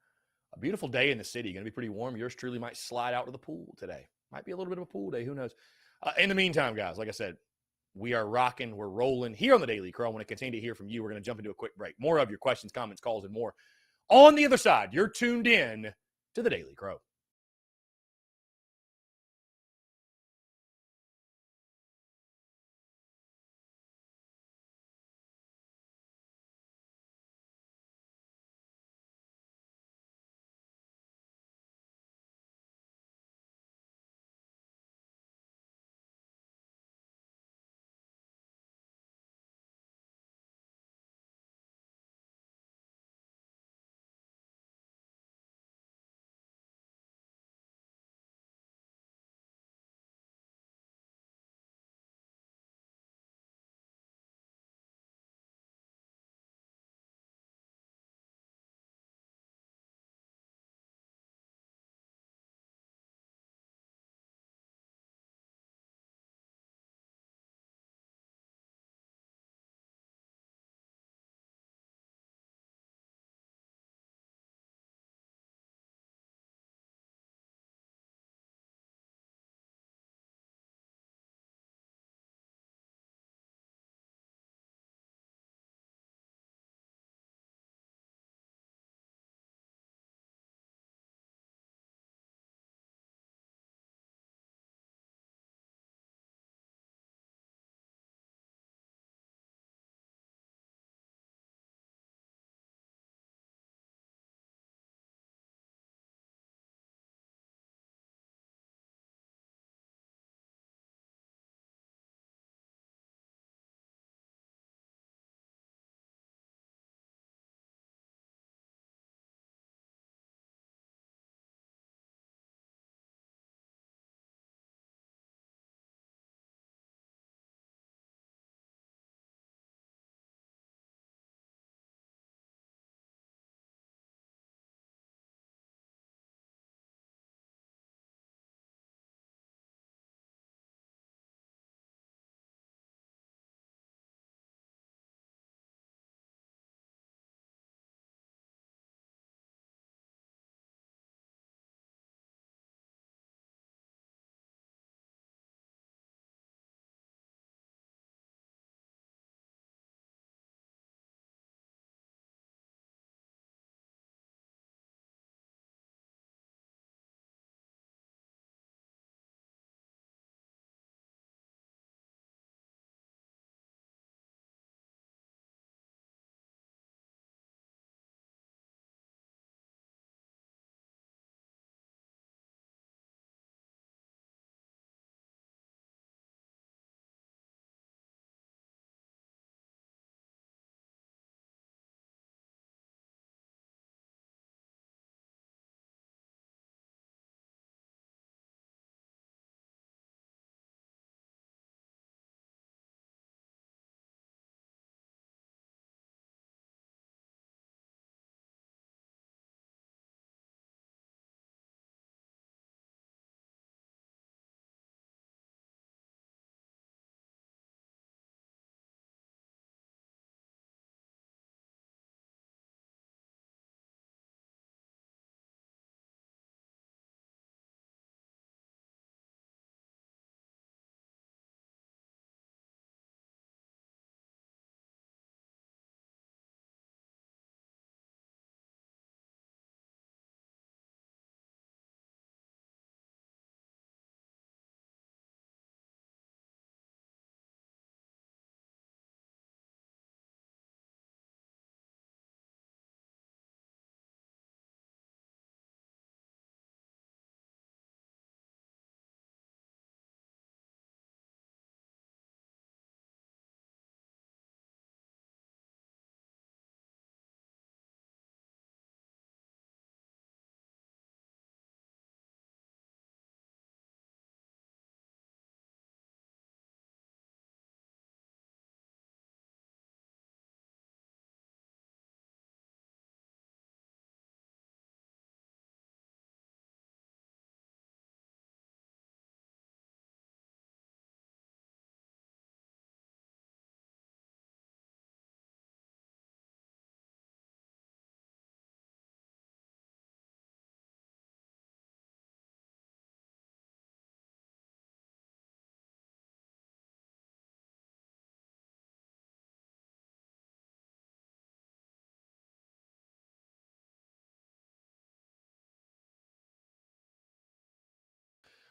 A beautiful day in the city. Going to be pretty warm. Yours truly might slide out to the pool today. Might be a little bit of a pool day. Who knows? In the meantime, guys, like I said, we are rocking. We're rolling here on the Daily Crow. I want to continue to hear from you. We're going to jump into a quick break. More of your questions, comments, calls, and more. On the other side, you're tuned in to the Daily Crow.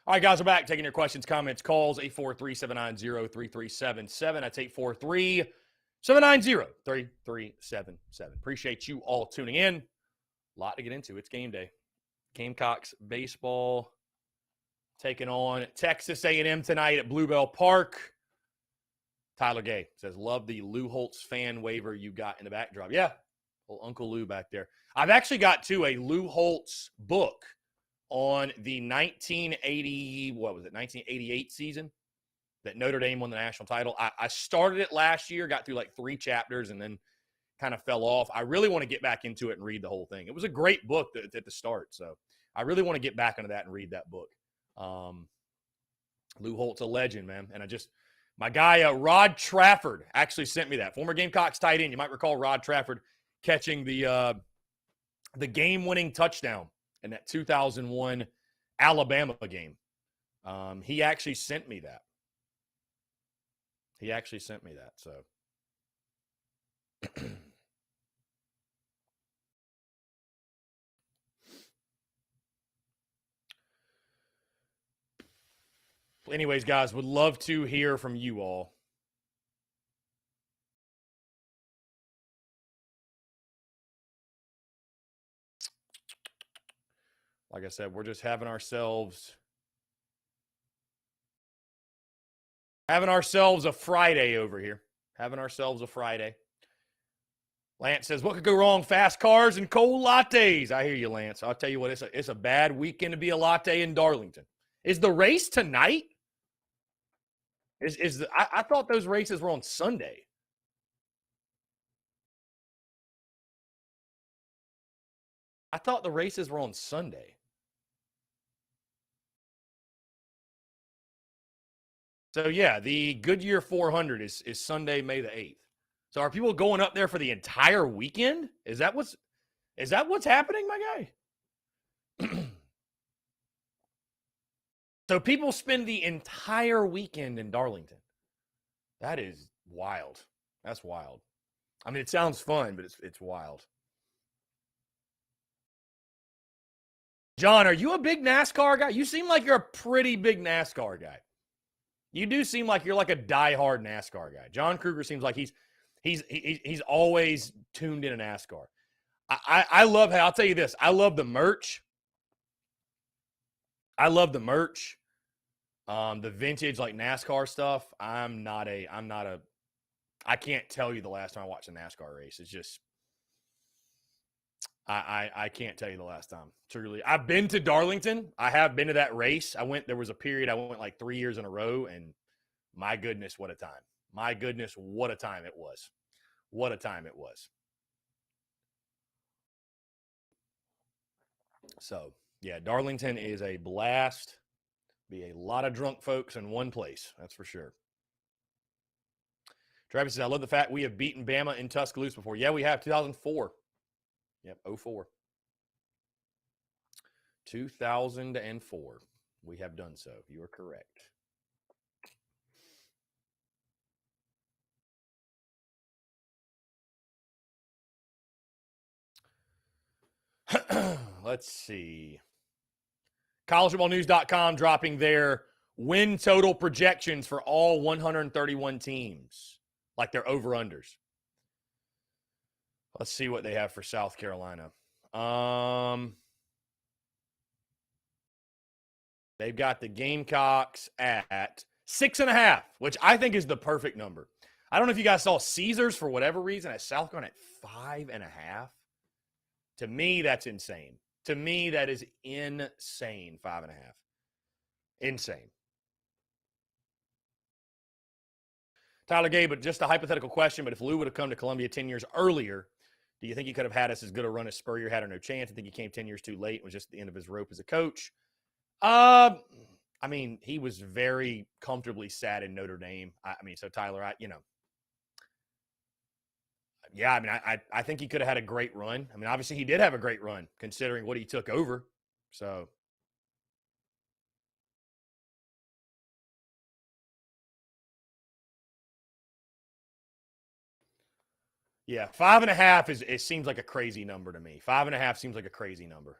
All right, guys, we're back. Taking your questions, comments, calls. 843-790-3377. That's 843-790-3377. Appreciate you all tuning in. A lot to get into. It's game day. Gamecocks baseball taking on Texas A&M tonight at Bluebell Park. Tyler Gay says, love the Lou Holtz fan waiver you got in the backdrop. Yeah, little Uncle Lou back there. I've actually got, too, a Lou Holtz book on the 1988 season that Notre Dame won the national title. I started it last year, got through like 3 chapters, and then kind of fell off. I really want to get back into it and read the whole thing. It was a great book at the start, so I really want to get back into that and read that book. Lou Holtz, a legend, man. And my guy Rod Trafford actually sent me that. Former Gamecocks tight end. You might recall Rod Trafford catching the game-winning touchdown in that 2001 Alabama game. He actually sent me that. So anyways, guys, would love to hear from you all. Like I said, we're just having ourselves a Friday over here. Lance says, what could go wrong? Fast cars and cold lattes. I hear you, Lance. I'll tell you what, it's a bad weekend to be a latte in Darlington. Is the race tonight? I thought those races were on Sunday. I thought the races were on Sunday. So, yeah, the Goodyear 400 is Sunday, May the 8th. So are people going up there for the entire weekend? Is that what's happening, my guy? So people spend the entire weekend in Darlington. That is wild. That's wild. I mean, it sounds fun, but it's wild. John, are you a big NASCAR guy? You seem like you're a pretty big NASCAR guy. You do seem like you're like a diehard NASCAR guy. John Kruger seems like he's always tuned in NASCAR. I love how, I'll tell you this, I love the merch. The vintage like NASCAR stuff. I can't tell you the last time I watched a NASCAR race. It's just I can't tell you the last time. Truly. I've been to Darlington. I have been to that race. There was a period I went like 3 years in a row, and my goodness, what a time. My goodness, what a time it was. What a time it was. So, yeah, Darlington is a blast. Be a lot of drunk folks in one place. That's for sure. Travis says, I love the fact we have beaten Bama in Tuscaloosa before. Yeah, we have. 2004. Yep, 04. 2004. We have done so. You are correct. Let's see. collegefootballnews.com dropping their win total projections for all 131 teams, like their over-unders. Let's see what they have for South Carolina. They've got the Gamecocks at 6.5, which I think is the perfect number. I don't know if you guys saw Caesars for whatever reason at South Carolina at 5.5. To me, that's insane. To me, that is insane. 5.5. Insane. Tyler Gay, but just a hypothetical question, but if Lou would have come to Columbia 10 years earlier, do you think he could have had us as good a run as Spurrier had or no chance? I think he came 10 years too late. It was just the end of his rope as a coach. I mean, he was very comfortably sat in Notre Dame. So Tyler, yeah, I mean, I think he could have had a great run. I mean, obviously he did have a great run considering what he took over. So, yeah, 5.5 it seems like a crazy number to me. 5.5 seems like a crazy number.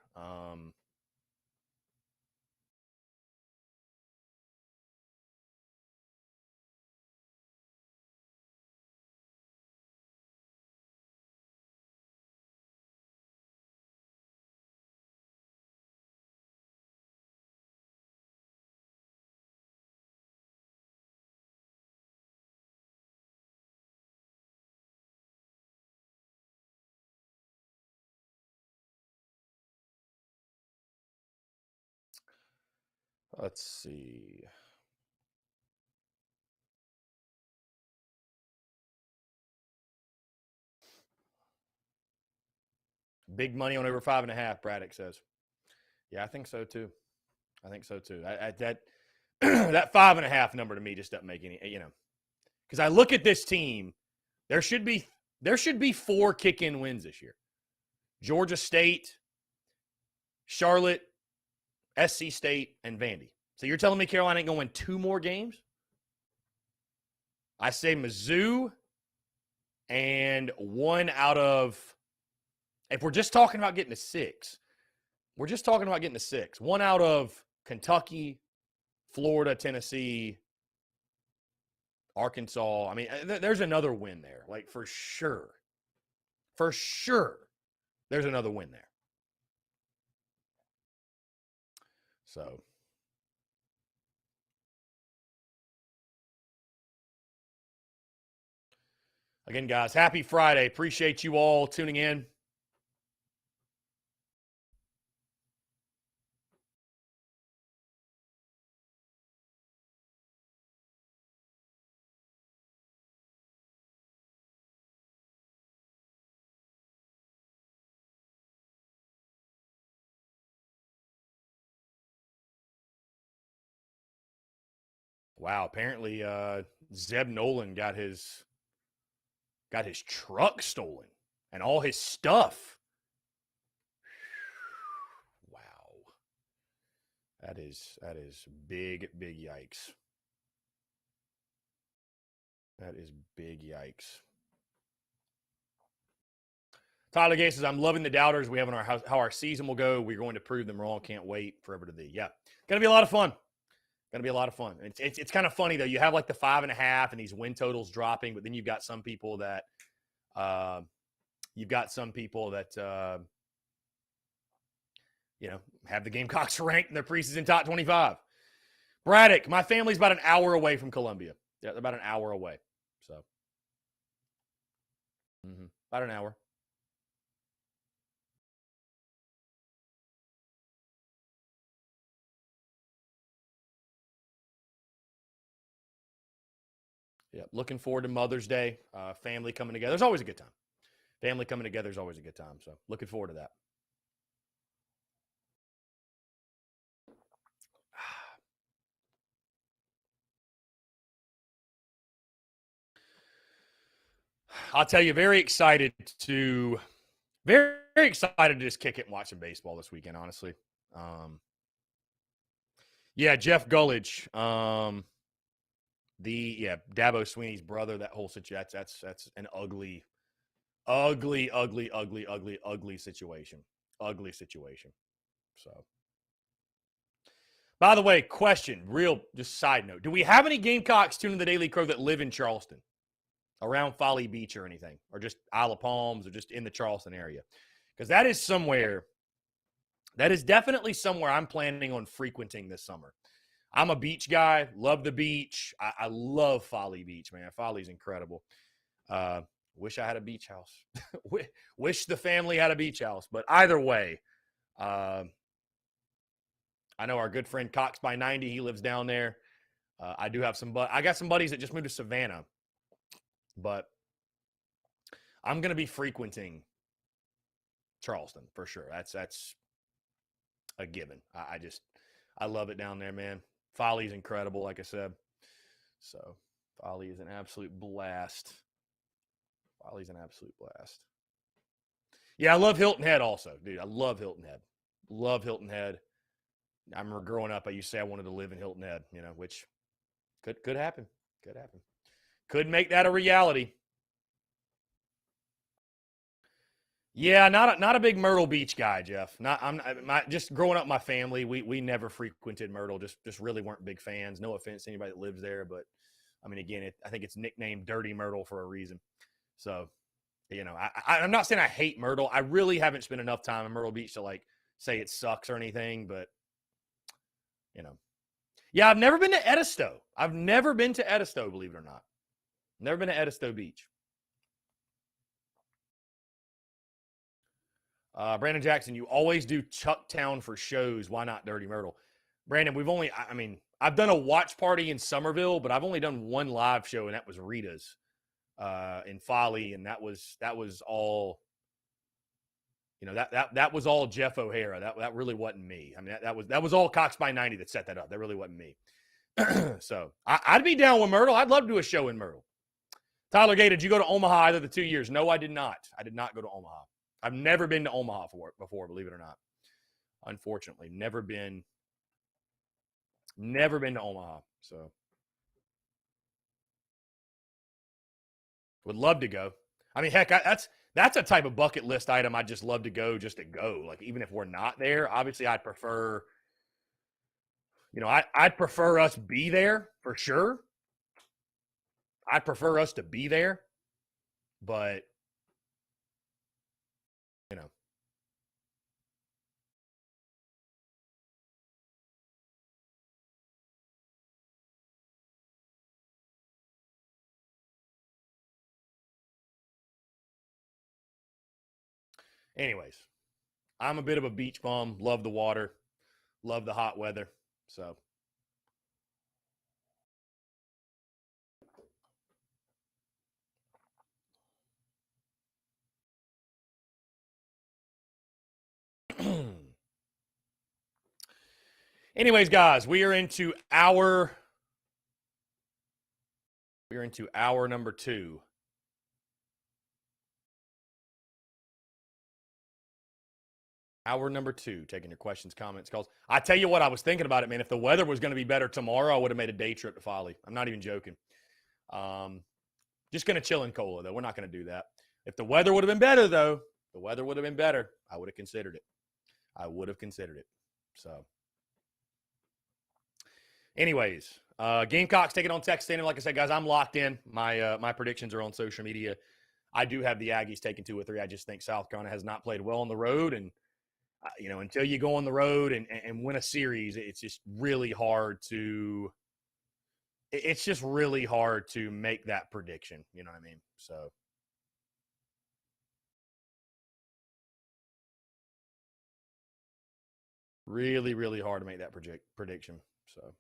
Let's see. Big money on over 5.5, Braddock says. Yeah, I think so too. That that 5.5 number to me just doesn't make any, because I look at this team, there should be 4 kick-in wins this year. Georgia State, Charlotte, SC State, and Vandy. So you're telling me Carolina ain't going to win 2 more games? I say Mizzou and 1 out of, if we're just talking about getting to 6, 1 out of Kentucky, Florida, Tennessee, Arkansas. I mean, there's another win there, like for sure. For sure, there's another win there. So, again, guys, happy Friday. Appreciate you all tuning in. Wow, apparently Zeb Nolan got his truck stolen and all his stuff. Wow. That is big yikes. That is big yikes. Tyler Gay says, I'm loving the doubters we have on how our season will go. We're going to prove them wrong. Can't wait forever to thee. Yeah. Going to be a lot of fun. It's kind of funny, though. You have like the 5.5 and these win totals dropping, but then you've got some people that have the Gamecocks ranked in their preseason top 25. Braddock, my family's about an hour away from Columbia. Yeah, they're about an hour away. So, about an hour. Yeah, looking forward to Mother's Day. Family coming together. It's always a good time. Family coming together is always a good time. So, looking forward to that. I'll tell you, very excited to just kick it and watch some baseball this weekend, honestly. Yeah, Jeff Gullidge, Dabo Sweeney's brother, that whole situation, that's an ugly situation. Ugly situation. So, by the way, question, just side note. Do we have any Gamecocks tuning the Daily Crow that live in Charleston? Around Folly Beach or anything, or just Isle of Palms, or just in the Charleston area? Because that is definitely somewhere I'm planning on frequenting this summer. I'm a beach guy, love the beach. I love Folly Beach, man. Folly's incredible. Wish I had a beach house. Wish the family had a beach house. But either way, I know our good friend Cox by 90, he lives down there. I do have I got some buddies that just moved to Savannah. But I'm going to be frequenting Charleston for sure. That's a given. I love it down there, man. Folly's incredible, like I said. So Folly is an absolute blast. Yeah, I love Hilton Head also, dude. I love Hilton Head. I remember growing up, I used to say I wanted to live in Hilton Head, which could happen. Could make that a reality. Yeah, not a big Myrtle Beach guy, Jeff. Just growing up, my family, we never frequented Myrtle. Just really weren't big fans. No offense to anybody that lives there, but I mean, again, I think it's nicknamed Dirty Myrtle for a reason. So, I'm not saying I hate Myrtle. I really haven't spent enough time in Myrtle Beach to like say it sucks or anything, but yeah, I've never been to Edisto. Believe it or not. Never been to Edisto Beach. Brandon Jackson, you always do Chucktown for shows. Why not Dirty Myrtle? Brandon, I've done a watch party in Somerville, but I've only done one live show, and that was Rita's in Folly, and that was all. That was all Jeff O'Hara. That really wasn't me. I mean, that was all Cox by 90 that set that up. That really wasn't me. So I'd be down with Myrtle. I'd love to do a show in Myrtle. Tyler Gay, did you go to Omaha either of the 2 years? No, I did not. I did not go to Omaha. I've never been to Omaha before, believe it or not. Unfortunately, never been to Omaha. So would love to go. I mean, heck, that's a type of bucket list item I'd just love to go just to go. Like, even if we're not there, obviously I'd prefer, I'd prefer us be there for sure. I'd prefer us to be there, but, anyways, I'm a bit of a beach bum. Love the water. Love the hot weather. So. Anyways, guys, we are into hour number 2. Hour number 2, taking your questions, comments, calls. I tell you what, I was thinking about it, man. If the weather was going to be better tomorrow, I would have made a day trip to Folly. I'm not even joking. Just going to chill in Cola, though. We're not going to do that. If the weather would have been better, though, I would have considered it. So, anyways, Gamecocks taking on Texas A&M. Like I said, guys, I'm locked in. My predictions are on social media. I do have the Aggies taking 2 or 3. I just think South Carolina has not played well on the road, and until you go on the road and win a series, it's just really hard to. It's just really hard to make that prediction. You know what I mean? So. Really, really hard to make that prediction. So.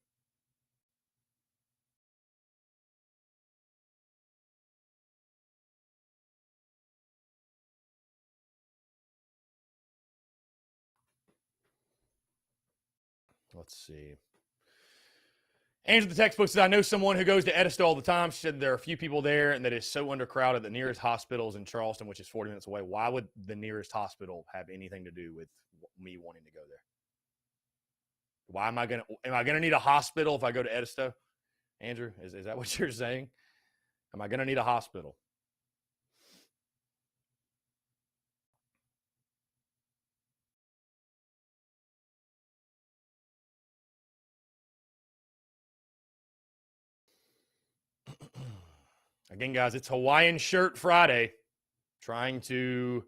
Let's see. Angela the textbook says, I know someone who goes to Edisto all the time. She said there are a few people there and that is so undercrowded. The nearest hospital is in Charleston, which is 40 minutes away. Why would the nearest hospital have anything to do with me wanting to go there? Why am I going to need a hospital if I go to Edisto? Andrew, is that what you're saying? Am I going to need a hospital? Again, guys, it's Hawaiian Shirt Friday. Trying to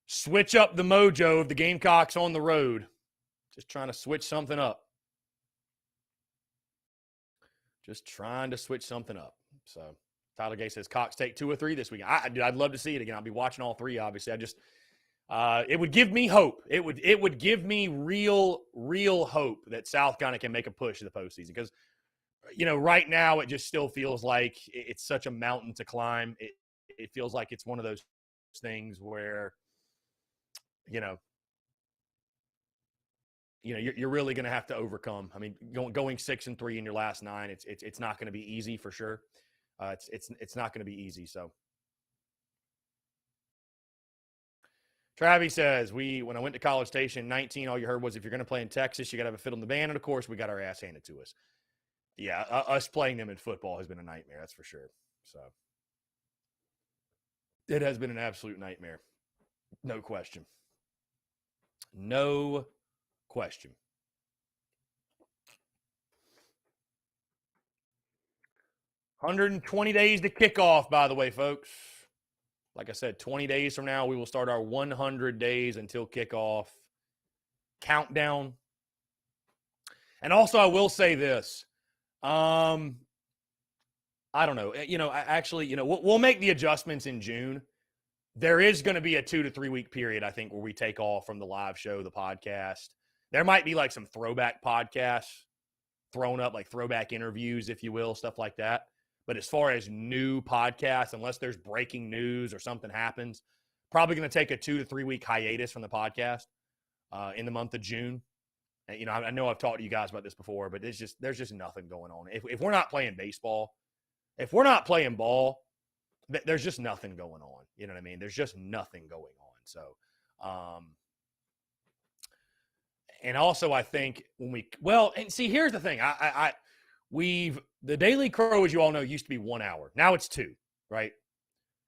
switch up the mojo of the Gamecocks on the road. Just trying to switch something up. So Tyler Gay says Cox take 2 or 3 this week. I'd love to see it again. I'll be watching all 3, obviously. It would give me hope. It would give me real hope that South Carolina can make a push to the postseason, because right now it just still feels like it's such a mountain to climb. It feels like it's one of those things where you're really going to have to overcome. I mean, going 6-3 in your last 9, it's not going to be easy for sure. It's not going to be easy. So. Travis says, when I went to College Station in 19, all you heard was, if you're going to play in Texas, you got to have a fiddle in the band. And, of course, we got our ass handed to us. Yeah, us playing them in football has been a nightmare, that's for sure. So it has been an absolute nightmare. No question. 120 days to kickoff, by the way, folks. Like I said, 20 days from now, we will start our 100 days until kickoff countdown. And also, I will say this. I don't know. We'll make the adjustments in June. There is going to be a 2 to 3 week period, I think, where we take off from the live show, the podcast. There might be like some throwback podcasts thrown up, like throwback interviews, if you will, stuff like that. But as far as new podcasts, unless there's breaking news or something happens, probably going to take a 2 to 3 week hiatus from the podcast in the month of June. And, you know, I know I've talked to you guys about this before, but there's just nothing going on. If we're not playing baseball, if we're not playing ball, there's just nothing going on. You know what I mean? There's just nothing going on. So, and also I think and see, here's the thing. The Daily Crow, as you all know, used to be 1 hour. Now it's 2, right?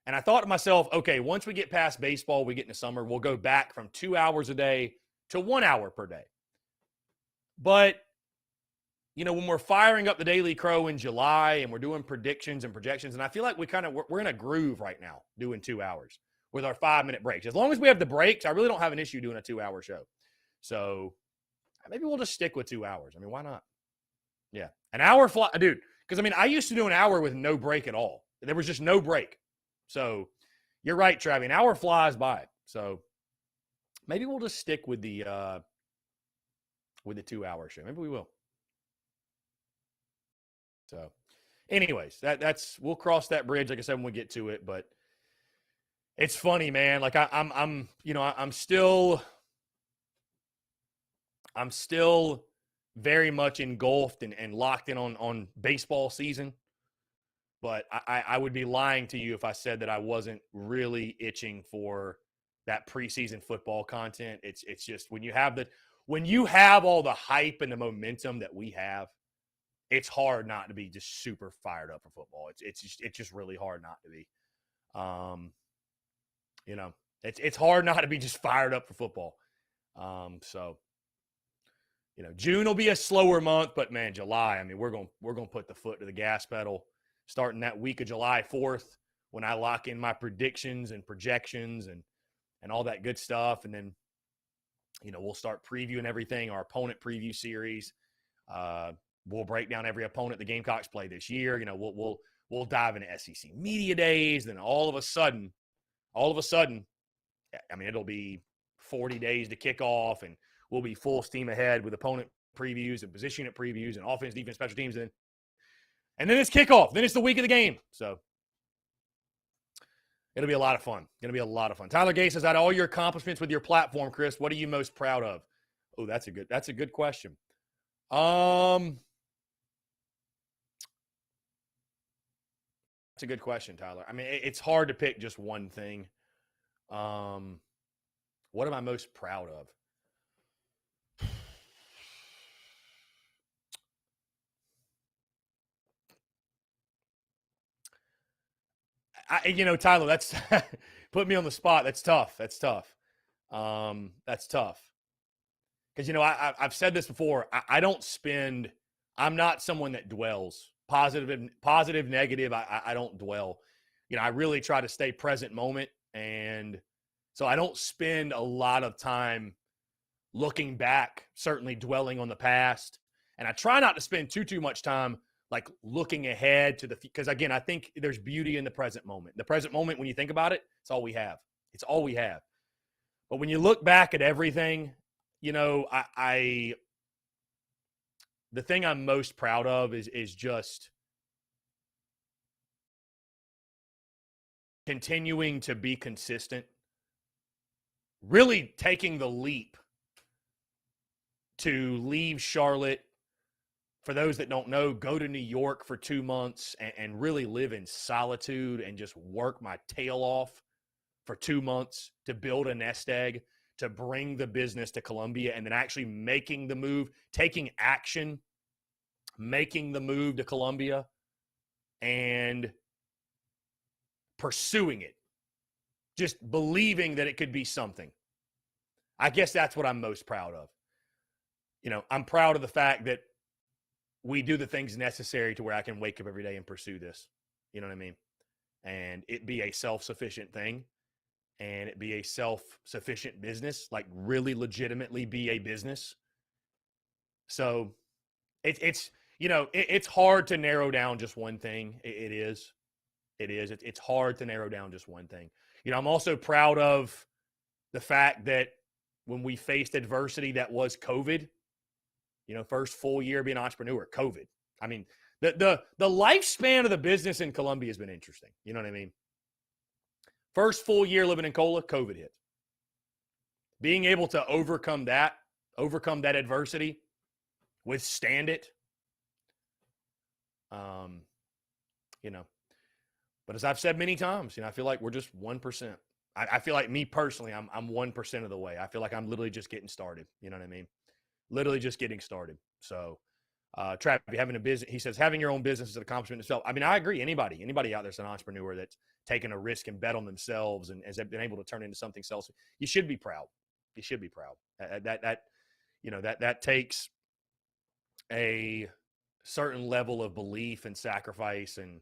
And I thought to myself, okay, once we get past baseball, we get into summer, we'll go back from 2 hours a day to 1 hour per day. But, you know, when we're firing up the Daily Crow in July and we're doing predictions and projections, and I feel like we're in a groove right now doing 2 hours with our 5-minute breaks. As long as we have the breaks, I really don't have an issue doing a 2-hour show. So maybe we'll just stick with 2 hours. I mean, why not? Yeah. An hour fly, dude. Because, I mean, I used to do an hour with no break at all. There was just no break. So you're right, Travis. An hour flies by. So maybe we'll just stick with the 2-hour show. Maybe we will. So anyways, that's we'll cross that bridge, like I said, when we get to it. But it's funny, man. Like I'm still very much engulfed and locked in on baseball season. But I would be lying to you if I said that I wasn't really itching for that preseason football content. It's just when you have all the hype and the momentum that we have, it's hard not to be just super fired up for football. It's just really hard not to be. You know, it's hard not to be just fired up for football. So, you know, June will be a slower month, but man, July, I mean, we're going to put the foot to the gas pedal starting that week of July 4th when I lock in my predictions and projections and all that good stuff. And then, you know, we'll start previewing everything, our opponent preview series. We'll break down every opponent the Gamecocks play this year. You know, we'll dive into SEC media days. Then all of a sudden, I mean, it'll be 40 days to kick off, and we'll be full steam ahead with opponent previews and position unit previews and offense, defense, special teams. And then it's kickoff. Then it's the week of the game. So it'll be a lot of fun. Going to be a lot of fun. Tyler Gay says, out of all your accomplishments with your platform, Chris, what are you most proud of? Oh, that's a good question. That's a good question, Tyler. I mean, it's hard to pick just one thing. What am I most proud of? Tyler, that's put me on the spot. That's tough. That's tough. Because, you know, I've said this before. I'm not someone that dwells. Positive, negative, I don't dwell. You know, I really try to stay present moment. And so I don't spend a lot of time looking back, certainly dwelling on the past. And I try not to spend too much time like looking ahead to because again, I think there's beauty in the present moment. The present moment, when you think about it, it's all we have. It's all we have. But when you look back at everything, you know, the thing I'm most proud of is just continuing to be consistent, really taking the leap to leave Charlotte. For those that don't know, go to New York for 2 months and really live in solitude and just work my tail off for 2 months to build a nest egg, to bring the business to Columbia, and then actually making the move, taking action, making the move to Columbia and pursuing it, just believing that it could be something. I guess that's what I'm most proud of. You know, I'm proud of the fact that we do the things necessary to where I can wake up every day and pursue this. You know what I mean? And it be a self-sufficient thing, and it be a self-sufficient business, like really legitimately be a business. So it's hard to narrow down just one thing. It is. It's hard to narrow down just one thing. You know, I'm also proud of the fact that when we faced adversity that was COVID. First full year being an entrepreneur, COVID. I mean, the lifespan of the business in Columbia has been interesting. You know what I mean? First full year living in Cola, COVID hit. Being able to overcome that adversity, withstand it. But as I've said many times, I feel like we're just 1%. I feel like me personally, I'm 1% of the way. I feel like I'm literally just getting started. You know what I mean? Literally just getting started. So, Trav, having a business, he says, having your own business is an accomplishment in itself. I mean, I agree. Anybody out there's an entrepreneur that's taken a risk and bet on themselves and has been able to turn into something else, you should be proud. You should be proud. That takes a certain level of belief and sacrifice and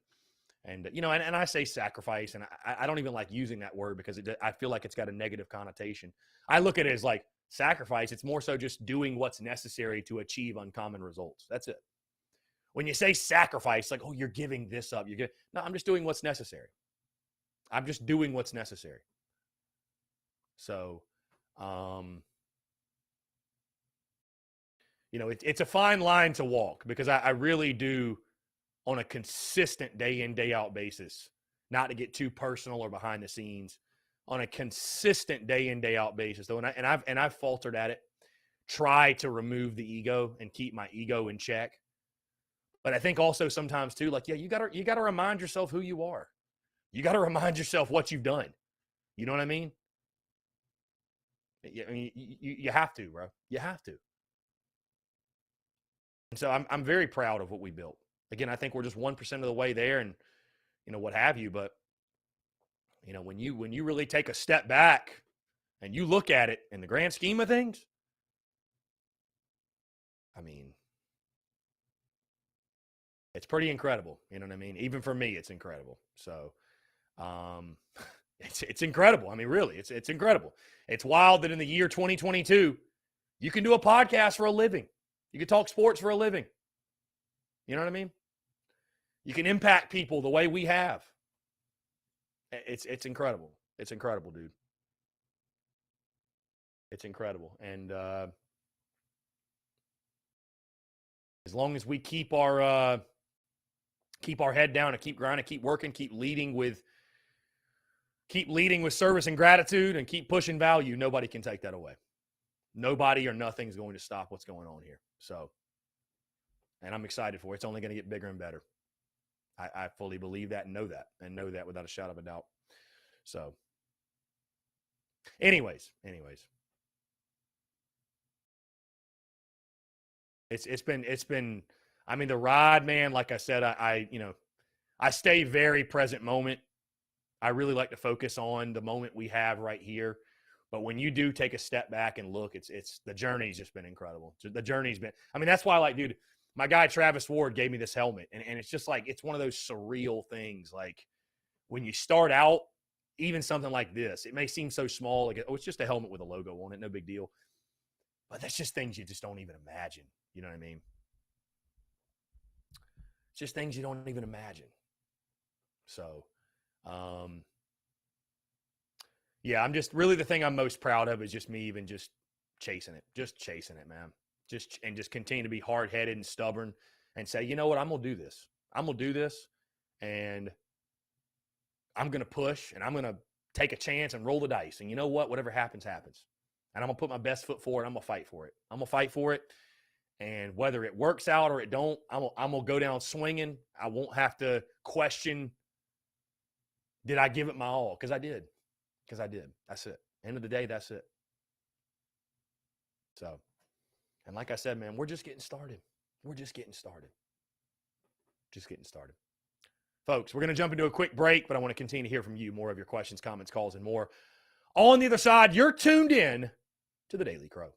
I say sacrifice, and I don't even like using that word because I feel like it's got a negative connotation. I look at it as like sacrifice. It's more so just doing what's necessary to achieve uncommon results. That's it. When you say sacrifice, like, oh, you're giving this up. No, I'm just doing what's necessary. I'm just doing what's necessary. So, it's a fine line to walk because I really do, on a consistent day in, day out basis, not to get too personal or behind the scenes, on a consistent day in, day out basis, though, and I've faltered at it, try to remove the ego and keep my ego in check. But I think also sometimes too, like, yeah, you gotta remind yourself who you are. You gotta remind yourself what you've done. You know what I mean? I mean, you have to, bro. You have to. And so I'm very proud of what we built. Again, I think we're just 1% of the way there, and what have you. But when you really take a step back and you look at it in the grand scheme of things, I mean, it's pretty incredible. You know what I mean? Even for me, it's incredible. So, it's incredible. I mean, really, it's incredible. It's wild that in the year 2022, you can do a podcast for a living. You can talk sports for a living. You know what I mean? You can impact people the way we have. It's incredible. It's incredible, dude. It's incredible. And as long as we keep our head down and keep grinding, keep working, keep leading with service and gratitude, and keep pushing value, nobody can take that away. Nobody or nothing's going to stop what's going on here. So, and I'm excited for it. It's only going to get bigger and better. I fully believe that and know that without a shadow of a doubt. So, anyways, it's been. I mean, the ride, man. Like I said, I stay very present moment. I really like to focus on the moment we have right here. But when you do take a step back and look, it's the journey's just been incredible. The journey's been. I mean, that's why, like, dude, my guy Travis Ward gave me this helmet, and it's just like it's one of those surreal things. Like when you start out, even something like this, it may seem so small. Like, oh, it's just a helmet with a logo on it, no big deal. But that's just things you just don't even imagine. You know what I mean? It's just things you don't even imagine. So, yeah, I'm just really the thing I'm most proud of is just me even just chasing it, man. Just continue to be hard-headed and stubborn and say, you know what, I'm going to do this. I'm going to do this, and I'm going to push, and I'm going to take a chance and roll the dice. And you know what? Whatever happens, happens. And I'm going to put my best foot forward. I'm going to fight for it. I'm going to fight for it. And whether it works out or it don't, I'm going to go down swinging. I won't have to question, did I give it my all? Because I did. That's it. End of the day, that's it. So, and like I said, man, we're just getting started. Folks, we're going to jump into a quick break, but I want to continue to hear from you, more of your questions, comments, calls, and more. On the other side, you're tuned in to the Daily Crow.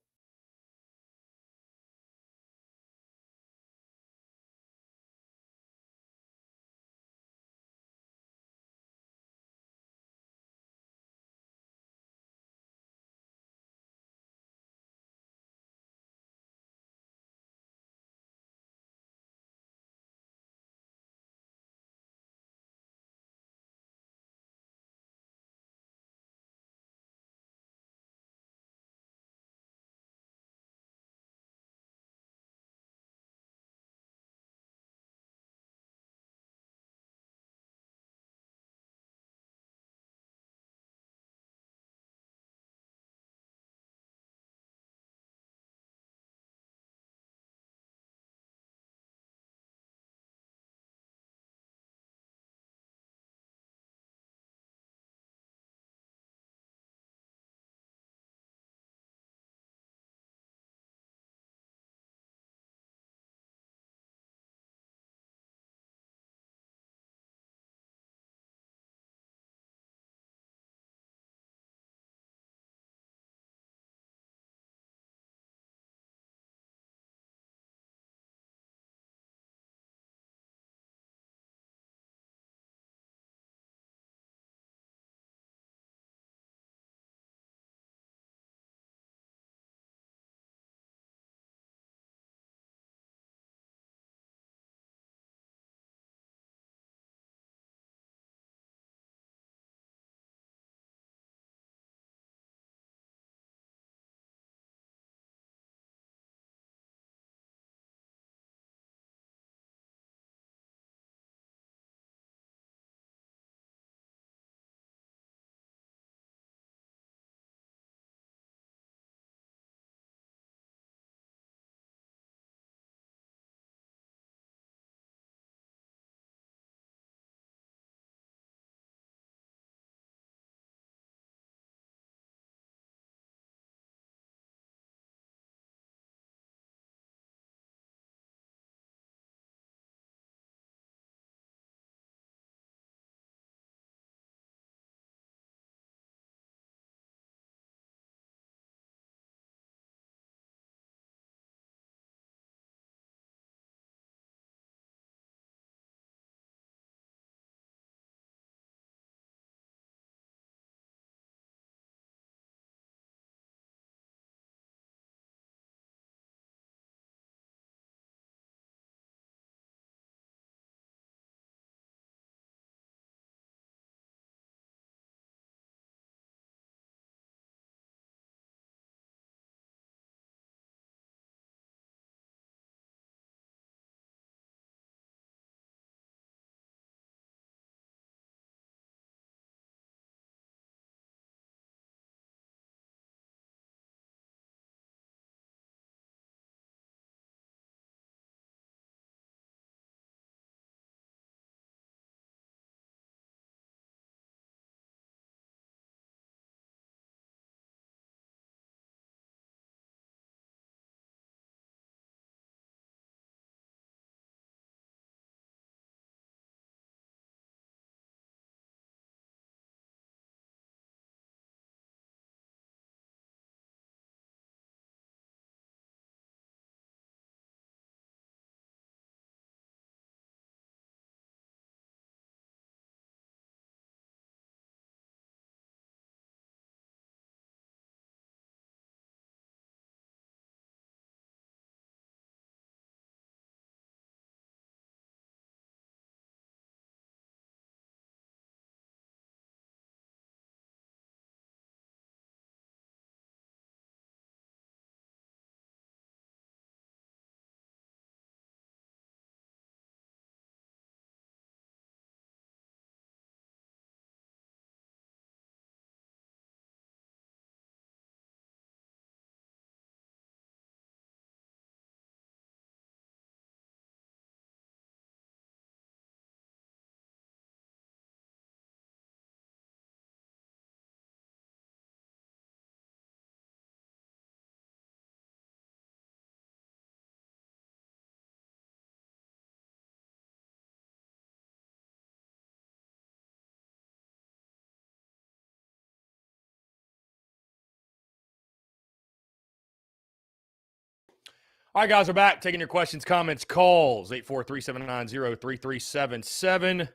All right, guys, we're back. Taking your questions, comments, calls. 843-790-3377.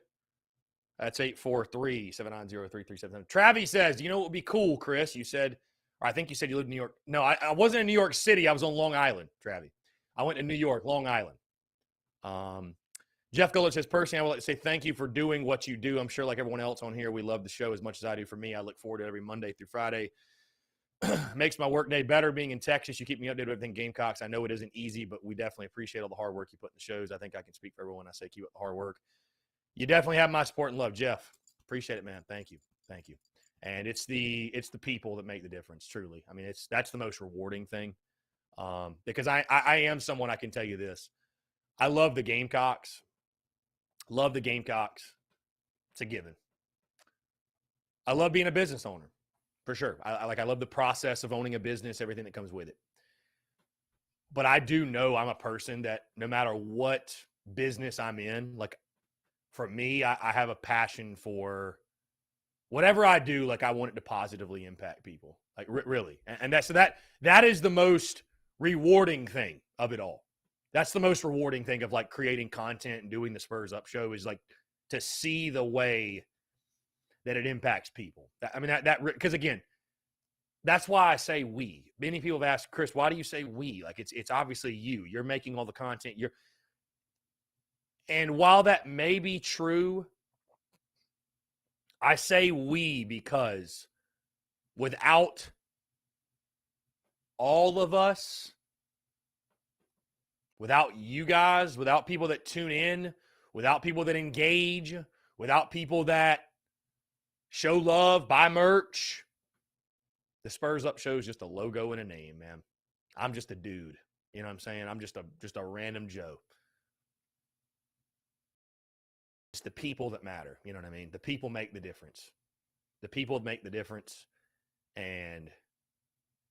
That's 843-790-3377. Travis says, do you know what would be cool, Chris? You said, or I think you said you lived in New York. No, I wasn't in New York City. I was on Long Island, Travis. I went to New York, Long Island. Jeff Gullett says, personally, I would like to say thank you for doing what you do. I'm sure like everyone else on here, we love the show as much as I do. For me, I look forward to it every Monday through Friday. Makes my work day better being in Texas. You keep me updated with everything Gamecocks. I know it isn't easy, but we definitely appreciate all the hard work you put in the shows. I think I can speak for everyone. I say keep up the hard work. You definitely have my support and love, Jeff. Appreciate it, man. Thank you. Thank you. And it's the people that make the difference, truly. I mean, that's the most rewarding thing. Because I am someone, I can tell you this. I love the Gamecocks. Love the Gamecocks. It's a given. I love being a business owner, for sure. I love the process of owning a business, everything that comes with it. But I do know I'm a person that no matter what business I'm in, like for me, I have a passion for whatever I do. Like I want it to positively impact people, like really. And that is the most rewarding thing of it all. That's the most rewarding thing of like creating content and doing the Spurs Up show is like to see the way that it impacts people. Because again, that's why I say we. Many people have asked, Chris, why do you say we? Like it's obviously you. You're making all the content. And while that may be true, I say we because without all of us, without you guys, without people that tune in, without people that engage, without people that show love, buy merch, the Spurs Up show is just a logo and a name, man. I'm just a dude. You know what I'm saying? I'm just a random Joe. It's the people that matter. You know what I mean? The people make the difference. The people make the difference. And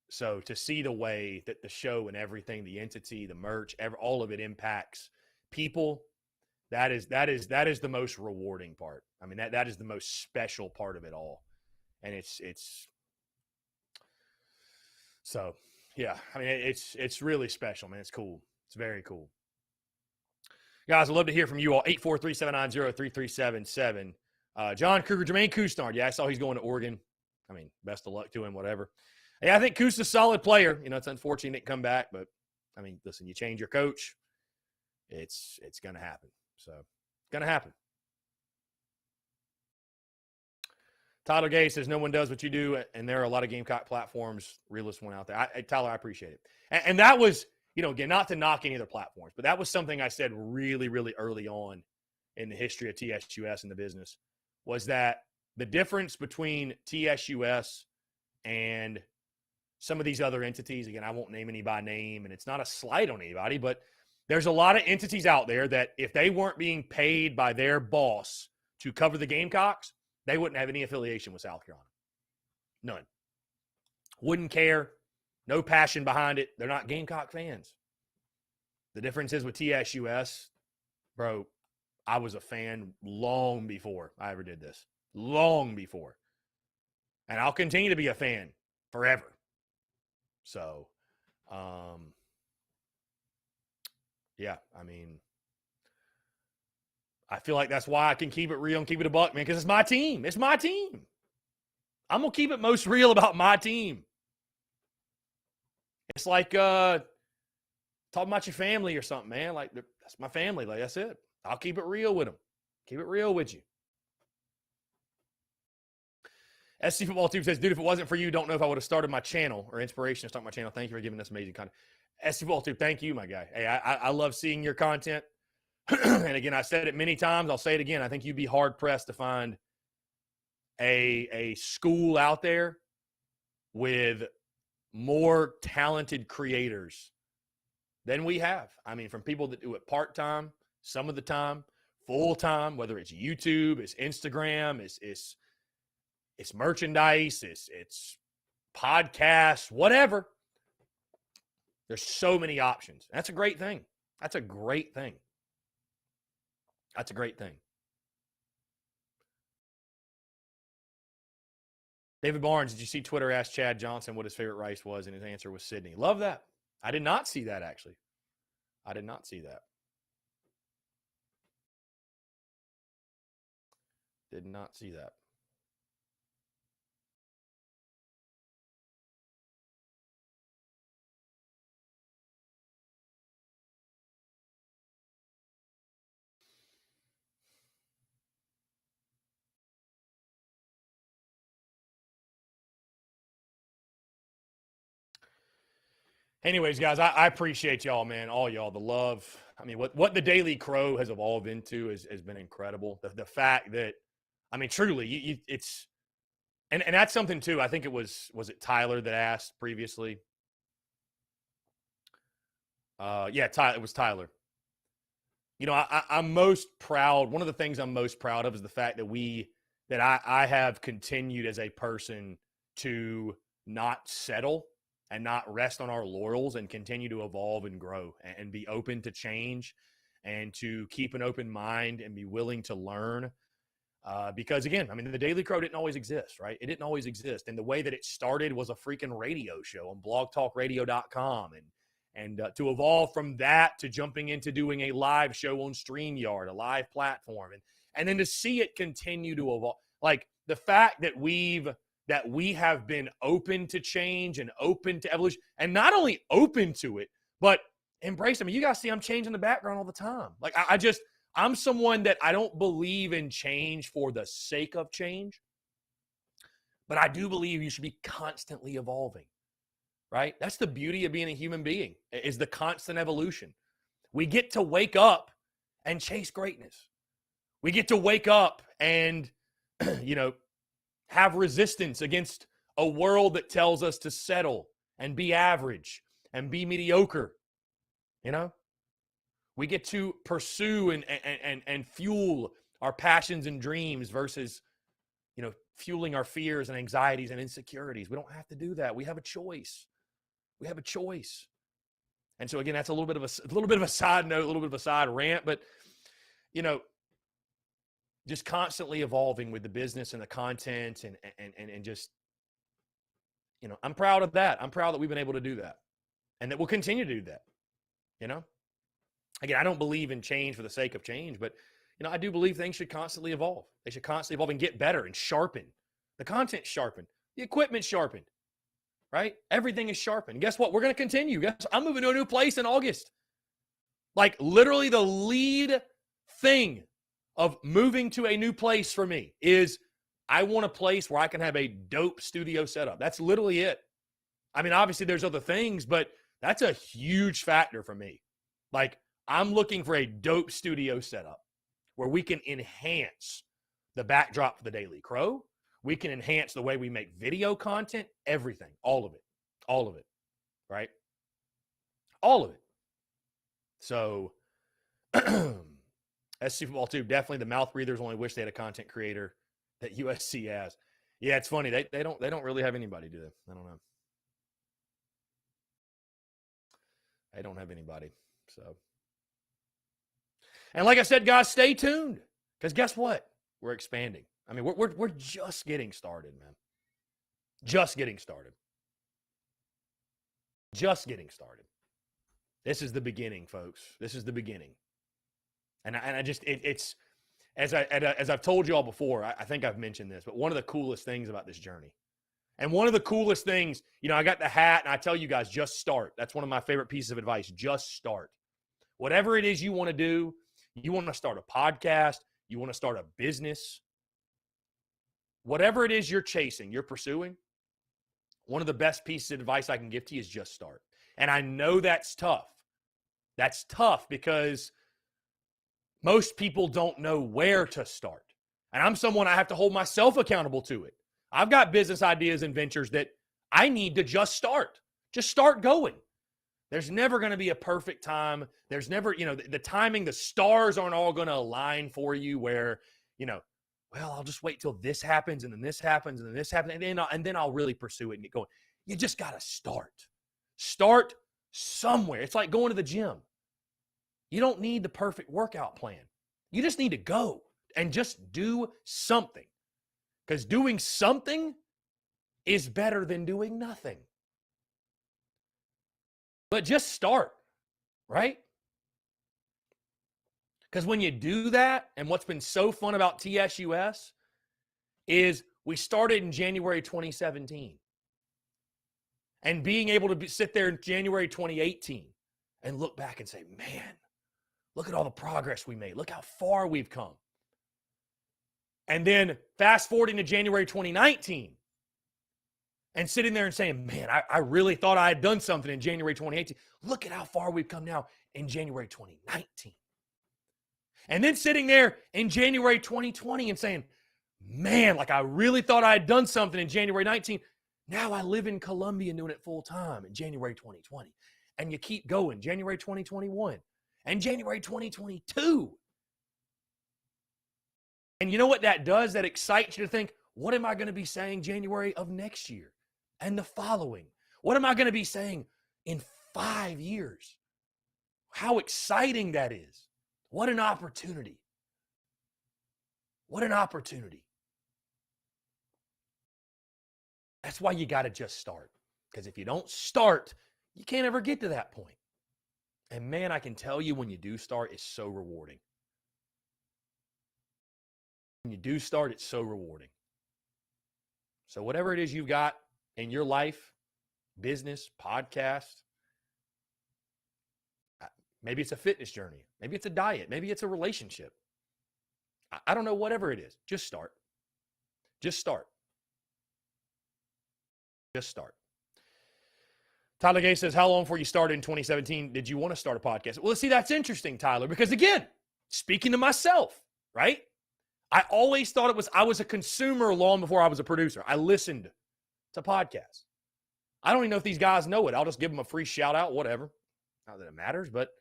so to see the way that the show and everything, the entity, the merch, all of it impacts people, that is the most rewarding part. I mean, that is the most special part of it all. And it's so yeah, I mean, it's really special, man. It's cool. It's very cool. Guys, I'd love to hear from you all. 843-790-3377. John Kruger, Jermaine Couisnard. Yeah, I saw he's going to Oregon. I mean, best of luck to him, whatever. Yeah, I think Cou's a solid player. You know, it's unfortunate he didn't come back, but I mean, listen, you change your coach, it's going to happen. So it's going to happen. Tyler Gay says, no one does what you do, and there are a lot of Gamecock platforms. Realist one out there. Tyler, I appreciate it. And that was, you know, again, not to knock any other platforms, but that was something I said really, really early on in the history of TSUS and the business, was that the difference between TSUS and some of these other entities, again, I won't name any by name, and it's not a slight on anybody, but there's a lot of entities out there that if they weren't being paid by their boss to cover the Gamecocks, they wouldn't have any affiliation with South Carolina. None. Wouldn't care. No passion behind it. They're not Gamecock fans. The difference is with TSUS, bro, I was a fan long before I ever did this. Long before. And I'll continue to be a fan forever. So, yeah, I mean, I feel like that's why I can keep it real and keep it a buck, man, because it's my team. It's my team. I'm going to keep it most real about my team. It's like talking about your family or something, man. Like, that's my family. Like, that's it. I'll keep it real with them. Keep it real with you. SC Football Tube says, dude, if it wasn't for you, don't know if I would have started my channel or inspiration to start my channel. Thank you for giving us amazing content. SC Football Tube, thank you, my guy. Hey, I love seeing your content. And again, I said it many times. I'll say it again. I think you'd be hard-pressed to find a school out there with more talented creators than we have. I mean, from people that do it part-time, some of the time, full-time, whether it's YouTube, it's Instagram, it's merchandise, it's podcasts, whatever. There's so many options. That's a great thing. That's a great thing. That's a great thing. David Barnes, did you see Twitter asked Chad Johnson what his favorite rice was, and his answer was Sydney? Love that. I did not see that, actually. I did not see that. Did not see that. Anyways, guys, I appreciate y'all, man. All y'all, the love. I mean, what the Daily Crow has evolved into has been incredible. The fact that, I mean, truly, it's, and that's something too. I think it was it Tyler that asked previously? Yeah, it was Tyler. You know, I'm most proud. One of the things I'm most proud of is the fact that I have continued as a person to not settle and not rest on our laurels and continue to evolve and grow and be open to change and to keep an open mind and be willing to learn. Because again, I mean, the Daily Crow didn't always exist, right? It didn't always exist. And the way that it started was a freaking radio show on blogtalkradio.com. And to evolve from that to jumping into doing a live show on StreamYard, a live platform, and then to see it continue to evolve. Like the fact that we have been open to change and open to evolution, and not only open to it, but embrace it. I mean, you guys see I'm changing the background all the time. Like I'm someone that I don't believe in change for the sake of change, but I do believe you should be constantly evolving, right? That's the beauty of being a human being, is the constant evolution. We get to wake up and chase greatness. We get to wake up and, have resistance against a world that tells us to settle and be average and be mediocre, We get to pursue and fuel our passions and dreams versus, fueling our fears and anxieties and insecurities. We don't have to do that. We have a choice. We have a choice. And so again, that's a little bit of a side note, a little bit of a side rant, but just constantly evolving with the business and the content and just, I'm proud of that. I'm proud that we've been able to do that and that we'll continue to do that. Again, I don't believe in change for the sake of change, but I do believe things should constantly evolve. They should constantly evolve and get better and sharpen. The content sharpened, the equipment sharpened, right? Everything is sharpened. Guess what? We're going to continue. Guess I'm moving to a new place in August. Like literally the lead thing of moving to a new place for me is I want a place where I can have a dope studio setup. That's literally it. I mean, obviously there's other things, but that's a huge factor for me. Like I'm looking for a dope studio setup where we can enhance the backdrop for the Daily Crow. We can enhance the way we make video content, everything, all of it, right? All of it. So SC Football too, definitely the mouth breathers only wish they had a content creator that USC has. Yeah, it's funny. They don't really have anybody, do they? I don't know. They don't have anybody. So, and like I said, guys, stay tuned because guess what? We're expanding. I mean, we're just getting started, man. Just getting started. Just getting started. This is the beginning, folks. This is the beginning. And I just it's as I've told you all before. I think I've mentioned this, but one of the coolest things about this journey, and one of the coolest things, I got the hat, and I tell you guys, just start. That's one of my favorite pieces of advice. Just start. Whatever it is you want to do, you want to start a podcast, you want to start a business, whatever it is you're chasing, you're pursuing, one of the best pieces of advice I can give to you is just start. And I know that's tough. That's tough because most people don't know where to start. And I'm someone, I have to hold myself accountable to it. I've got business ideas and ventures that I need to just start. Just start going. There's never going to be a perfect time. There's never, the timing, the stars aren't all going to align for you where, well, I'll just wait till this happens and then this happens and then this happens and then I'll really pursue it and get going. You just got to start. Start somewhere. It's like going to the gym. You don't need the perfect workout plan. You just need to go and just do something. Because doing something is better than doing nothing. But just start, right? Because when you do that, and what's been so fun about TSUS is we started in January 2017. And being able to sit there in January 2018 and look back and say, man, look at all the progress we made. Look how far we've come. And then fast forwarding to January 2019 and sitting there and saying, man, I really thought I had done something in January 2018. Look at how far we've come now in January 2019. And then sitting there in January 2020 and saying, man, like I really thought I had done something in January 19. Now I live in Columbia doing it full time in January 2020. And you keep going, January 2021 and January 2022. And you know what that does? That excites you to think, what am I going to be saying January of next year and the following? What am I going to be saying in 5 years? How exciting that is. What an opportunity. What an opportunity. That's why you got to just start. Because if you don't start, you can't ever get to that point. And man, I can tell you when you do start, it's so rewarding. When you do start, it's so rewarding. So whatever it is you've got in your life, business, podcast, maybe it's a fitness journey, maybe it's a diet, maybe it's a relationship. I don't know, whatever it is, just start. Just start. Just start. Tyler Gay says, how long before you started in 2017 did you want to start a podcast? Well, see, that's interesting, Tyler, because again, speaking to myself, right? I always thought I was a consumer long before I was a producer. I listened to podcasts. I don't even know if these guys know it. I'll just give them a free shout out, whatever. Not that it matters, but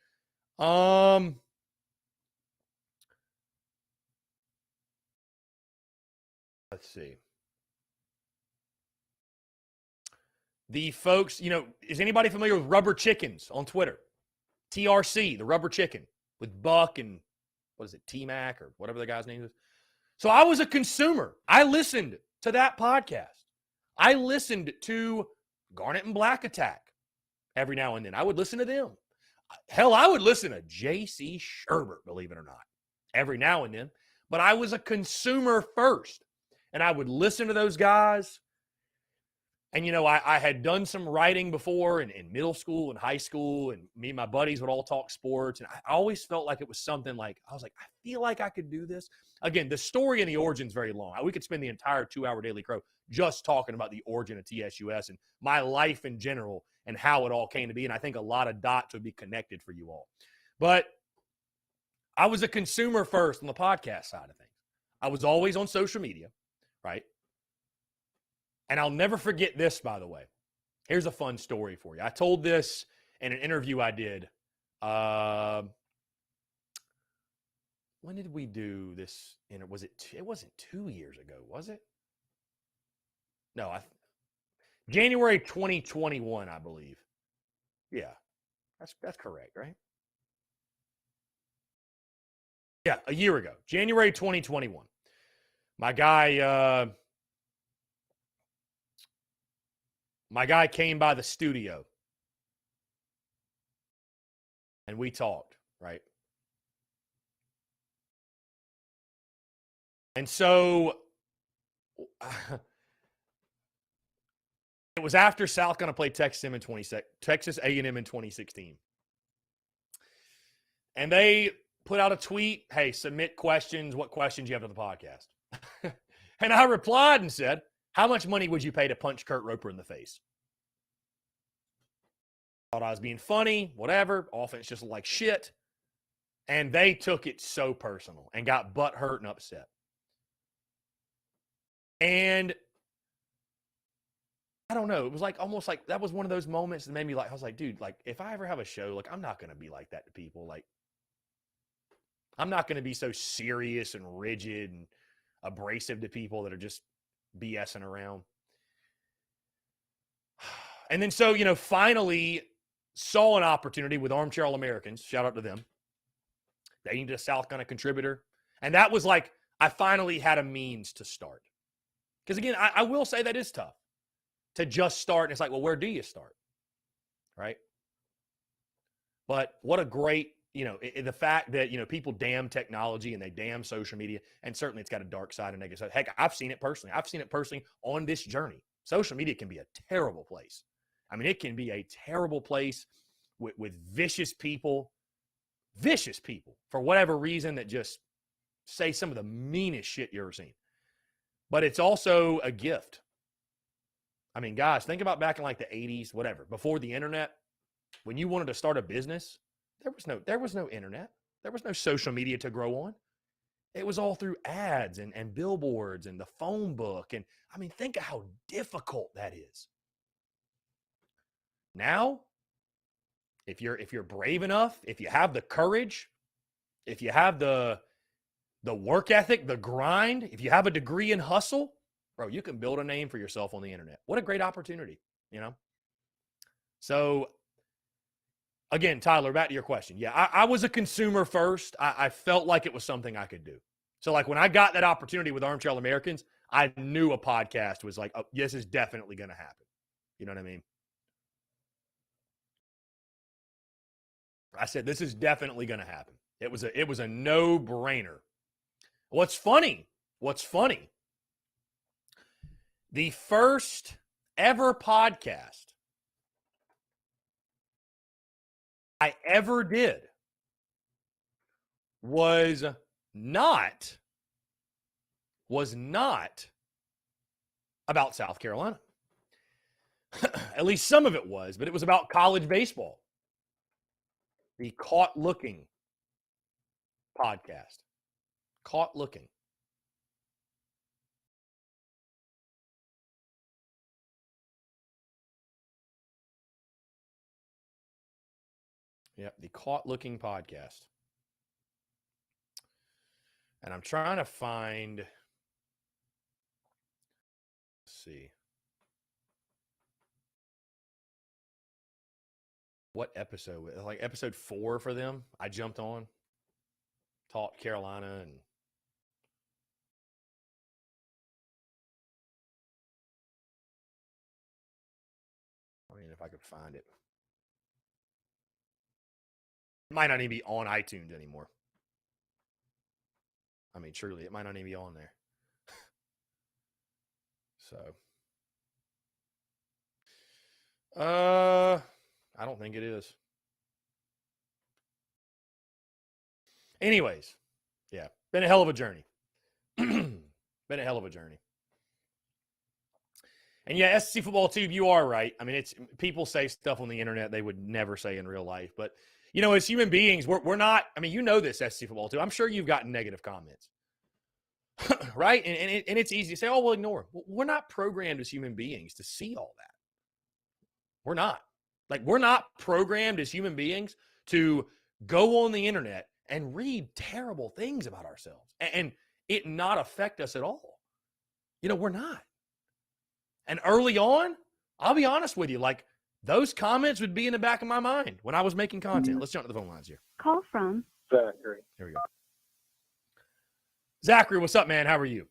let's see. The folks, is anybody familiar with Rubber Chickens on Twitter? TRC, the Rubber Chicken, with Buck and, what is it, T-Mac or whatever the guy's name is. So I was a consumer. I listened to that podcast. I listened to Garnet and Black Attack every now and then. I would listen to them. Hell, I would listen to J.C. Sherbert, believe it or not, every now and then. But I was a consumer first. And I would listen to those guys. And, I had done some writing before in middle school and high school, and me and my buddies would all talk sports. And I always felt like it was something like, I was like, I feel like I could do this. Again, the story and the origin is very long. We could spend the entire 2-hour Daily Crow just talking about the origin of TSUS and my life in general and how it all came to be. And I think a lot of dots would be connected for you all. But I was a consumer first on the podcast side of things. I was always on social media, right? And I'll never forget this, by the way. Here's a fun story for you. I told this in an interview I did. When did we do this? It wasn't 2 years ago, was it? No, January 2021, I believe. Yeah, that's correct, right? Yeah, a year ago, January 2021. My guy came by the studio and we talked, right? And so it was after South going to play Texas A&M in 2016. And they put out a tweet, hey, submit questions, what questions you have to the podcast. And I replied and said, how much money would you pay to punch Kurt Roper in the face? Thought I was being funny, whatever. Offense just looked like shit. And they took it so personal and got butthurt and upset. And I don't know. It was like almost like that was one of those moments that made me like, I was like, dude, like if I ever have a show, like I'm not going to be like that to people. Like I'm not going to be so serious and rigid and abrasive to people that are just BSing around. And then so, finally saw an opportunity with Armchair All-Americans. Shout out to them. They needed a South Carolina contributor. And that was like, I finally had a means to start. Because again, I will say that is tough to just start. And it's like, well, where do you start? Right? But what a great the fact that, people damn technology and they damn social media, and certainly it's got a dark side and negative side. Heck, I've seen it personally. I've seen it personally on this journey. Social media can be a terrible place. I mean, it can be a terrible place with vicious people for whatever reason that just say some of the meanest shit you ever seen. But it's also a gift. I mean, guys, think about back in like the 80s, whatever, before the internet, when you wanted to start a business, there was no internet. There was no social media to grow on. It was all through ads and billboards and the phone book. And I mean, think of how difficult that is. Now, if you're brave enough, if you have the courage, if you have the work ethic, the grind, if you have a degree in hustle, bro, you can build a name for yourself on the internet. What a great opportunity, So, again, Tyler, back to your question. Yeah, I was a consumer first. I felt like it was something I could do. So, like, when I got that opportunity with Armchair All-Americans, I knew a podcast was like, oh, this is definitely going to happen. You know what I mean? I said, this is definitely going to happen. It was a no-brainer. What's funny, the first ever podcast I ever did was not about South Carolina. At least some of it was, but it was about college baseball. The Caught Looking podcast. Caught Looking. Yep, the Caught Looking podcast. And I'm trying to find, let's see. What episode? Like episode 4 for them. I jumped on, taught Carolina, and I mean, if I could find it. It might not even be on iTunes anymore. I mean, truly, it might not even be on there. So, I don't think it is. Anyways, yeah, been a hell of a journey. Been a hell of a journey. And yeah, SEC Football Tube, you are right. I mean, it's people say stuff on the internet they would never say in real life. But, as human beings, we're not, I mean, this SEC Football Tube. I'm sure you've gotten negative comments. Right? And it's easy to say, oh, we'll ignore them. We're not programmed as human beings to see all that. We're not. Like, we're not programmed as human beings to go on the internet and read terrible things about ourselves and it not affect us at all. We're not. And early on, I'll be honest with you, like, those comments would be in the back of my mind when I was making content. Let's jump to the phone lines here. Call from Zachary. Here we go. Zachary, what's up, man? How are you?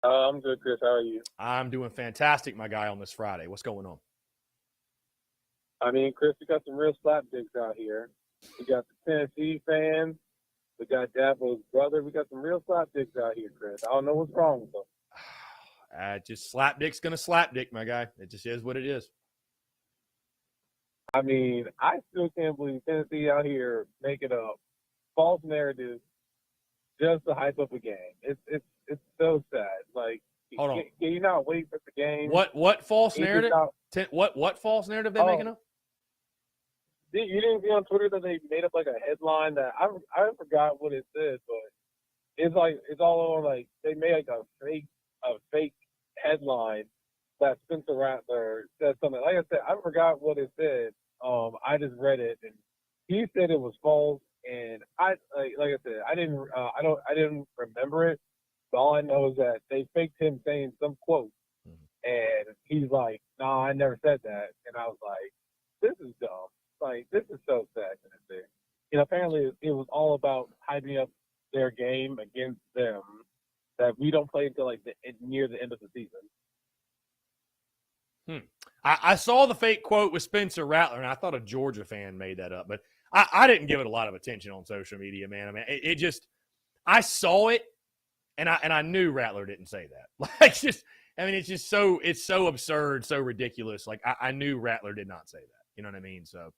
I'm good, Chris. How are you? I'm doing fantastic, my guy, on this Friday. What's going on? I mean, Chris, we got some real slapdicks out here. We got the Tennessee fans. We got Dabo's brother. We got some real slapdicks out here, Chris. I don't know what's wrong with them. Just slapdick's going to slapdick, my guy. It just is what it is. I mean, I still can't believe Tennessee out here making a false narrative just to hype up a game. It's so sad. Like, hold on. Can you not wait for the game? What false narrative? What false narrative they making up? You didn't see on Twitter that they made up like a headline that I forgot what it said, but it's all on, like, they made like a fake headline that Spencer Rattler said something. Like I said, I forgot what it said. I just read it and he said it was false, and I said, I didn't remember it, but all I know is that they faked him saying some quote, and he's like, "Nah, I never said that," and I was like, "This is dumb. Like, this is so sad." Apparently it was all about hyping up their game against them that we don't play until near the end of the season. I saw the fake quote with Spencer Rattler, and I thought a Georgia fan made that up. But I didn't give it a lot of attention on social media, man. I mean, it just I saw it and I knew Rattler didn't say that. Like, just I mean, it's so absurd, so ridiculous. Like I knew Rattler did not say that. You know what I mean? So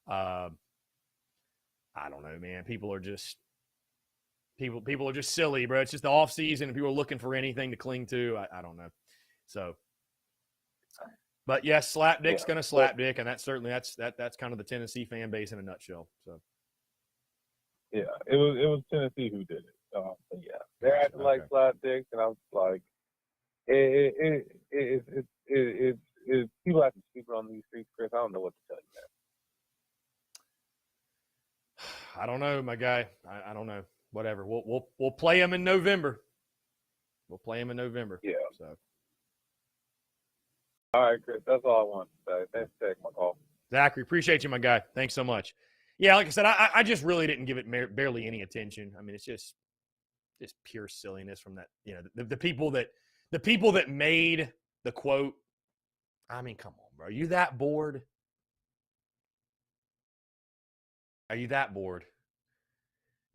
I don't know, man. People are just silly, bro. It's just the off season and people are looking for anything to cling to. I don't know. So but yes, slapdick's gonna slapdick, and that's kind of the Tennessee fan base in a nutshell. So Yeah, it was Tennessee who did it. But yeah, they're acting like slapdicks, and I was like, it's people acting stupid on these streets, Chris. I don't know what to tell you, man. I don't know, my guy. I don't know. Whatever. We'll play them in November. We'll play them in November. Yeah. So. All right, Chris. That's all I want to say. Thanks for taking my call. Zachary, appreciate you, my guy. Thanks so much. Yeah, like I said, I just really didn't give it barely any attention. I mean, it's just pure silliness from that. You know, the people that made the quote. I mean, come on, bro. Are you that bored? Are you that bored?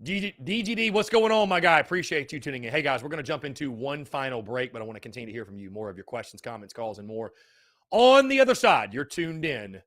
DGD, what's going on, my guy? Appreciate you tuning in. Hey, guys, we're going to jump into one final break, but I want to continue to hear from you. More of your questions, comments, calls, and more. On the other side, you're tuned in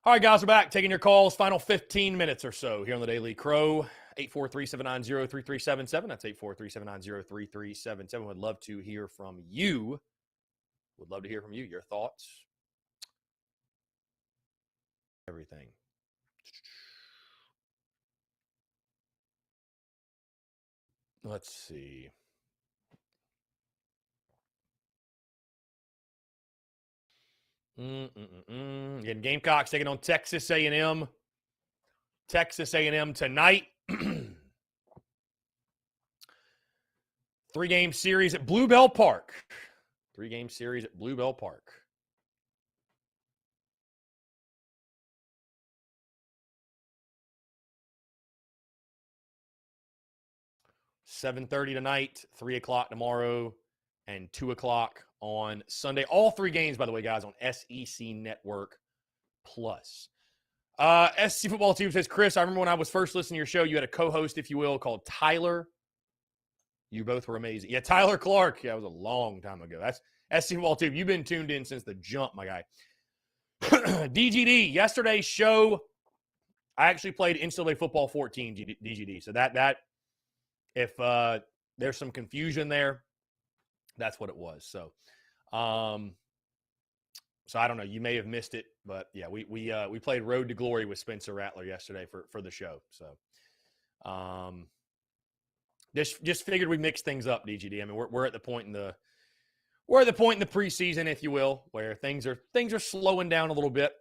All right, guys, we're back. Taking your calls. Final 15 minutes or so here on the Daily Crow. 843-790-3377. That's 843-790-3377. Would love to hear from you. Would love to hear from you. Your thoughts. Everything. Let's see. Again, Gamecocks taking on Texas A&M. Texas A&M tonight. 3-game series at Bluebell Park. 3-game series at Bluebell Park. $7:30 tonight, 3 o'clock tomorrow, and 2 o'clock on Sunday. All 3 games, by the way, guys, on SEC Network Plus. SC Football Tube says, Chris, I remember when I was first listening to your show, you had a co-host, if you will, called Tyler. You both were amazing. Yeah, Tyler Clark. Yeah, it was a long time ago. That's SC Football Tube. You've been tuned in since the jump, my guy. DGD, yesterday's show, I actually played NCAA Football 14 DGD. So that if there's some confusion there, that's what it was. So so I don't know. You may have missed it, but yeah, we played Road to Glory with Spencer Rattler yesterday for the show. So just figured we mix things up, DGD. I mean, we're at the point in the preseason, if you will, where things are slowing down a little bit.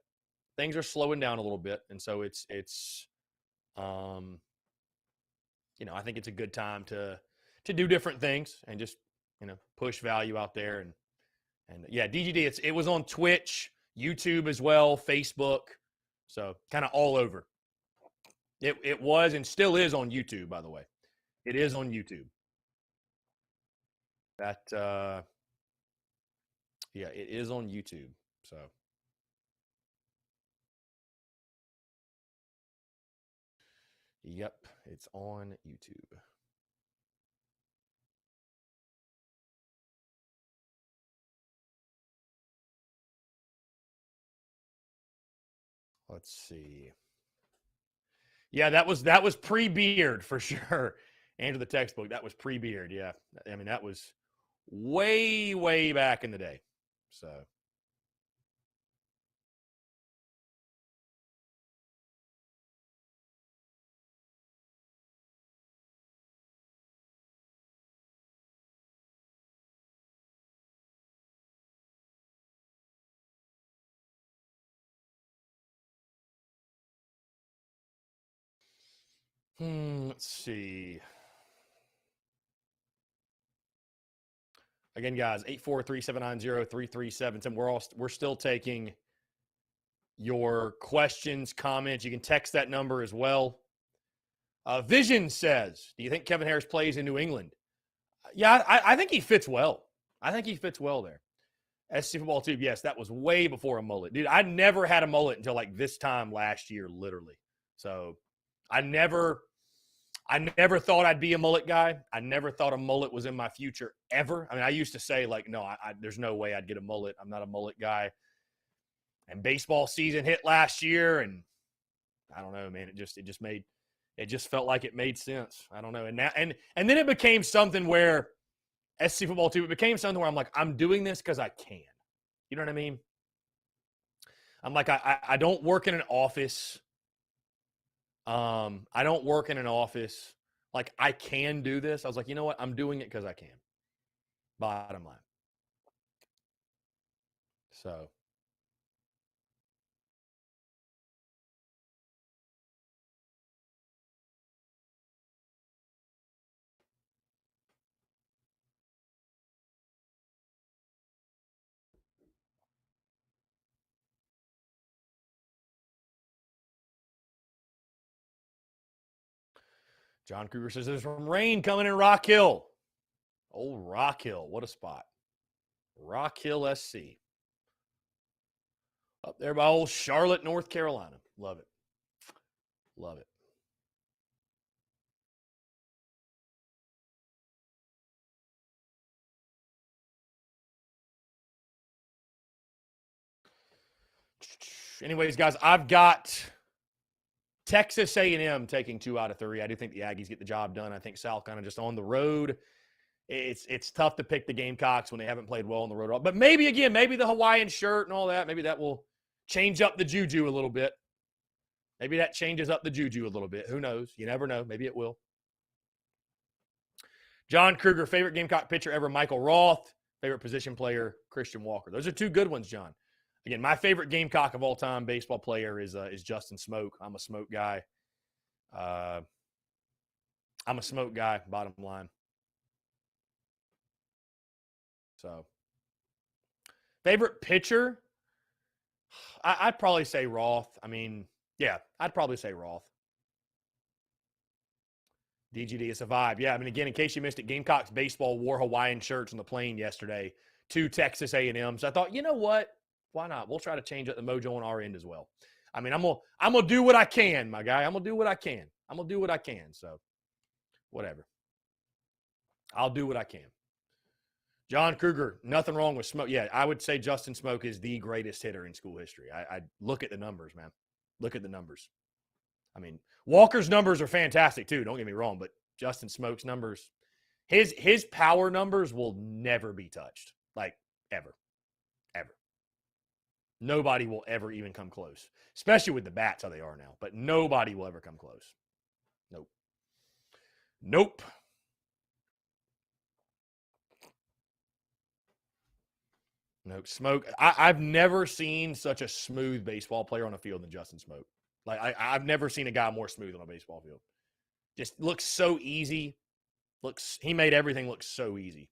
Things are slowing down a little bit, and so it's I think it's a good time to do different things and just push value out there and yeah, DGD. It was on Twitch, YouTube as well, Facebook, so kind of all over. It was and still is on YouTube, by the way. It is on YouTube. That yeah, it is on YouTube. So yep, it's on YouTube. Let's see. Yeah, that was pre-beard for sure. Andrew the textbook, that was pre-beard. Yeah, I mean that was way back in the day. So let's see. Again, guys, 843-790-3377. We're still taking your questions, comments. You can text that number as well. Vision says, do you think Kevin Harris plays in New England? Yeah, I think he fits well. I think he fits well there. SC Football Tube, yes, that was way before a mullet. Dude, I never had a mullet until like this time last year, literally. So I never thought I'd be a mullet guy. I never thought a mullet was in my future ever. I mean, I used to say like, no, there's no way I'd get a mullet. I'm not a mullet guy. And baseball season hit last year, and I don't know, man. It just felt like it made sense. I don't know. And now and then it became something where SC Football Tube, it became something where I'm like, I'm doing this because I can. You know what I mean? I'm like, I don't work in an office. I don't work in an office. Like, I can do this. I was like, you know what? I'm doing it because I can. Bottom line. So. John Kruger says there's some rain coming in Rock Hill. Old Rock Hill. What a spot. Rock Hill SC. Up there by old Charlotte, North Carolina. Love it. Love it. Anyways, guys, I've got Texas A&M taking 2 out of 3. I do think the Aggies get the job done. I think South kind of just on the road. It's tough to pick the Gamecocks when they haven't played well on the road. But maybe, again, maybe the Hawaiian shirt and all that, maybe that will change up the juju a little bit. Maybe that changes up the juju a little bit. Who knows? You never know. Maybe it will. John Kruger, favorite Gamecock pitcher ever, Michael Roth. Favorite position player, Christian Walker. Those are 2 good ones, John. Again, my favorite Gamecock of all time baseball player is Justin Smoke. I'm a Smoke guy. Bottom line. So, favorite pitcher? I'd probably say Roth. I mean, yeah, I'd probably say Roth. DGD is a vibe. Yeah, I mean, again, in case you missed it, Gamecocks baseball wore Hawaiian shirts on the plane yesterday to Texas A&M. So I thought, you know what? Why not? We'll try to change up the mojo on our end as well. I mean, I'm gonna do what I can, my guy. I'm gonna do what I can. So, whatever. I'll do what I can. John Kruger, nothing wrong with Smoke. Yeah, I would say Justin Smoke is the greatest hitter in school history. I look at the numbers, man. Look at the numbers. I mean, Walker's numbers are fantastic too. Don't get me wrong, but Justin Smoke's numbers, his power numbers will never be touched. Like ever. Nobody will ever even come close, especially with the bats how they are now. But nobody will ever come close. Nope. No, Smoke. I've never seen such a smooth baseball player on a field than Justin Smoke. Like I've never seen a guy more smooth on a baseball field. Just looks so easy. He made everything look so easy.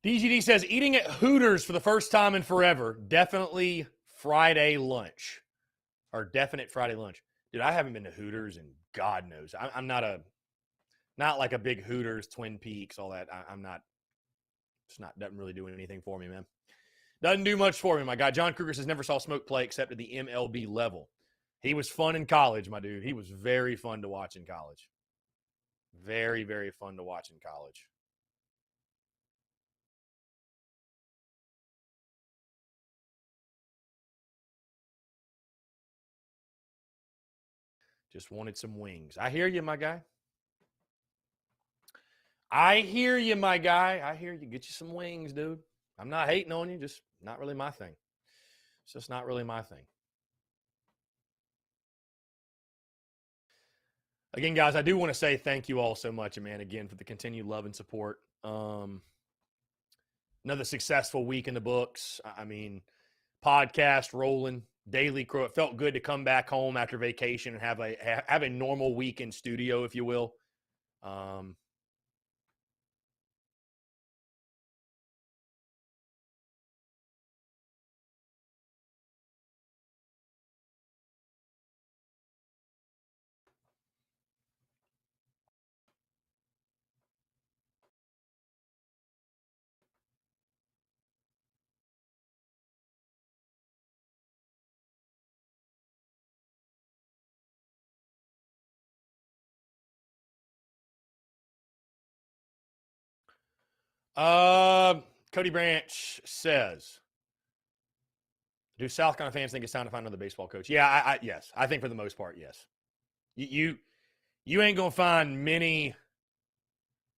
DGD says, eating at Hooters for the first time in forever. Definitely Friday lunch. Or definite Friday lunch. Dude, I haven't been to Hooters in God knows. I'm not like a big Hooters, Twin Peaks, all that. I'm not. Doesn't really do anything for me, man. Doesn't do much for me, my guy. John Kruger says, never saw Smoke play except at the MLB level. He was fun in college, my dude. He was very fun to watch in college. Very, very fun to watch in college. Just wanted some wings. I hear you, my guy. I hear you, my guy. I hear you. Get you some wings, dude. I'm not hating on you. Just not really my thing. It's just not really my thing. Again, guys, I do want to say thank you all so much, man, again, for the continued love and support. Another successful week in the books. I mean, podcast rolling, daily crew. It felt good to come back home after vacation and have a normal week in studio, if you will. Cody Branch says, do South Carolina fans think it's time to find another baseball coach? Yeah, yes. I think for the most part, yes. You ain't gonna find many.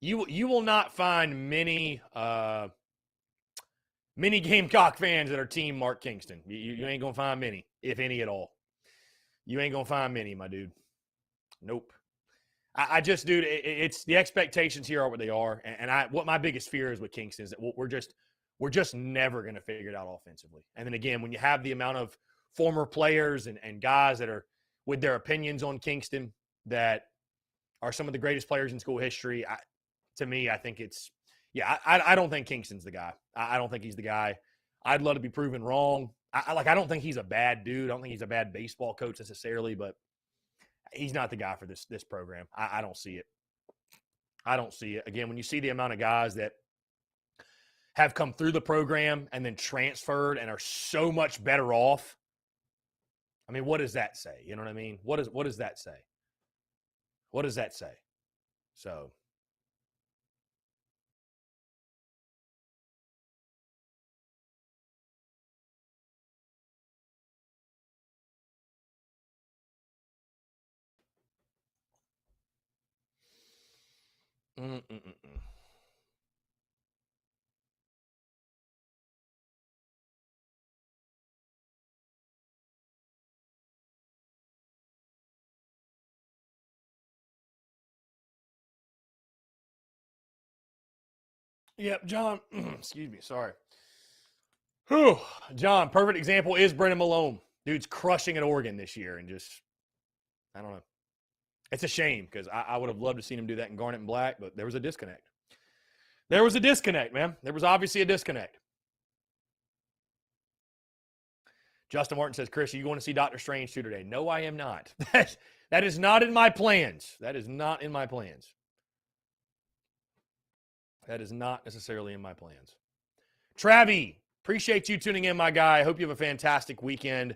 You will not find many Gamecock fans that are team Mark Kingston. You ain't gonna find many, if any at all. You ain't gonna find many, my dude. Nope. I just, dude, it's the expectations here are what they are, and what my biggest fear is with Kingston is that we're just never going to figure it out offensively. And then again, when you have the amount of former players and guys that are with their opinions on Kingston that are some of the greatest players in school history, to me, I think I don't think Kingston's the guy. I don't think he's the guy. I'd love to be proven wrong. I don't think he's a bad dude. I don't think he's a bad baseball coach necessarily, but he's not the guy for this program. I don't see it. I don't see it. Again, when you see the amount of guys that have come through the program and then transferred and are so much better off, I mean, what does that say? You know what I mean? What does that say? What does that say? So Yep, John. Excuse me. Sorry. Whew. John, perfect example is Brennan Malone. Dude's crushing at Oregon this year, and just, I don't know. It's a shame because I would have loved to see him do that in Garnet and Black, but there was a disconnect. There was a disconnect, man. There was obviously a disconnect. Justin Martin says, Chris, are you going to see Doctor Strange 2 today? No, I am not. That is not in my plans. That is not in my plans. That is not necessarily in my plans. Travi, appreciate you tuning in, my guy. I hope you have a fantastic weekend.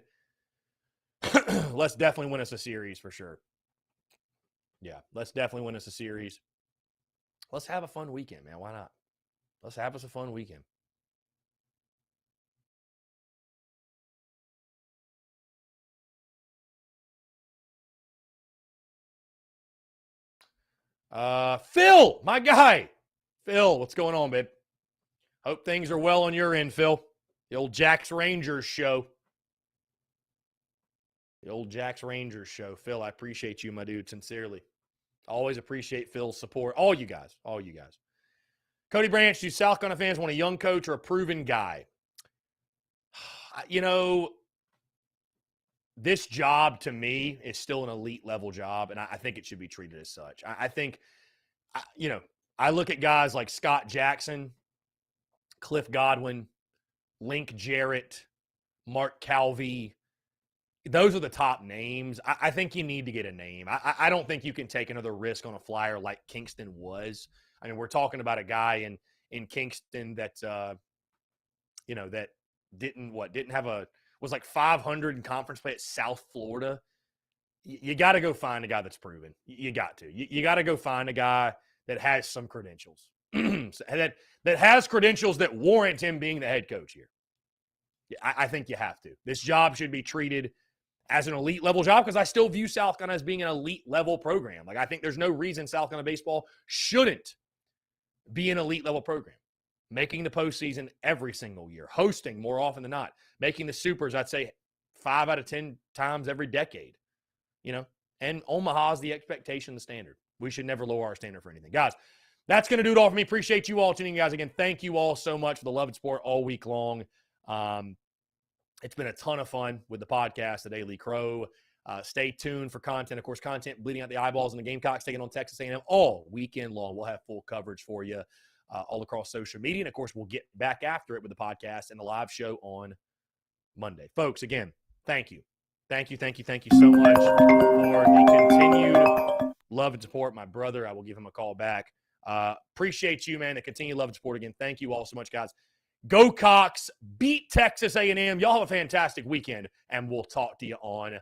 Let's definitely win us a series for sure. Yeah, let's definitely win us a series. Let's have a fun weekend, man. Why not? Let's have us a fun weekend. Phil, my guy. Phil, what's going on, babe? Hope things are well on your end, Phil. The old Jack's Rangers show. The old Jack's Rangers show. Phil, I appreciate you, my dude, sincerely. Always appreciate Phil's support. All you guys. All you guys. Cody Branch, do South Carolina fans want a young coach or a proven guy? You know, this job to me is still an elite level job, and I think it should be treated as such. I think, you know, I look at guys like Scott Jackson, Cliff Godwin, Link Jarrett, Mark Calvey. Those are the top names. I think you need to get a name. I don't think you can take another risk on a flyer like Kingston was. I mean, we're talking about a guy in Kingston that, you know, that didn't have was like 500 in conference play at South Florida. You got to go find a guy that's proven. You got to. You got to go find a guy that has some credentials. that has credentials that warrant him being the head coach here. I think you have to. This job should be treated as an elite level job because I still view South Carolina as being an elite level program. Like, I think there's no reason South Carolina baseball shouldn't be an elite level program. Making the postseason every single year, hosting more often than not, making the supers, I'd say 5 out of 10 times every decade, you know, and Omaha's the expectation, the standard. We should never lower our standard for anything. Guys, that's going to do it all for me. Appreciate you all tuning in, guys. Again, thank you all so much for the love and support all week long. It's been a ton of fun with the podcast, The Daily Crow. Stay tuned for content. Of course, content bleeding out the eyeballs and the Gamecocks taking on Texas A&M all weekend long. We'll have full coverage for you all across social media. And, of course, we'll get back after it with the podcast and the live show on Monday. Folks, again, thank you. Thank you so much for the continued love and support. My brother, I will give him a call back. Appreciate you, man, the continued love and support. Again, thank you all so much, guys. Go Cox, beat Texas A&M. Y'all have a fantastic weekend, and we'll talk to you on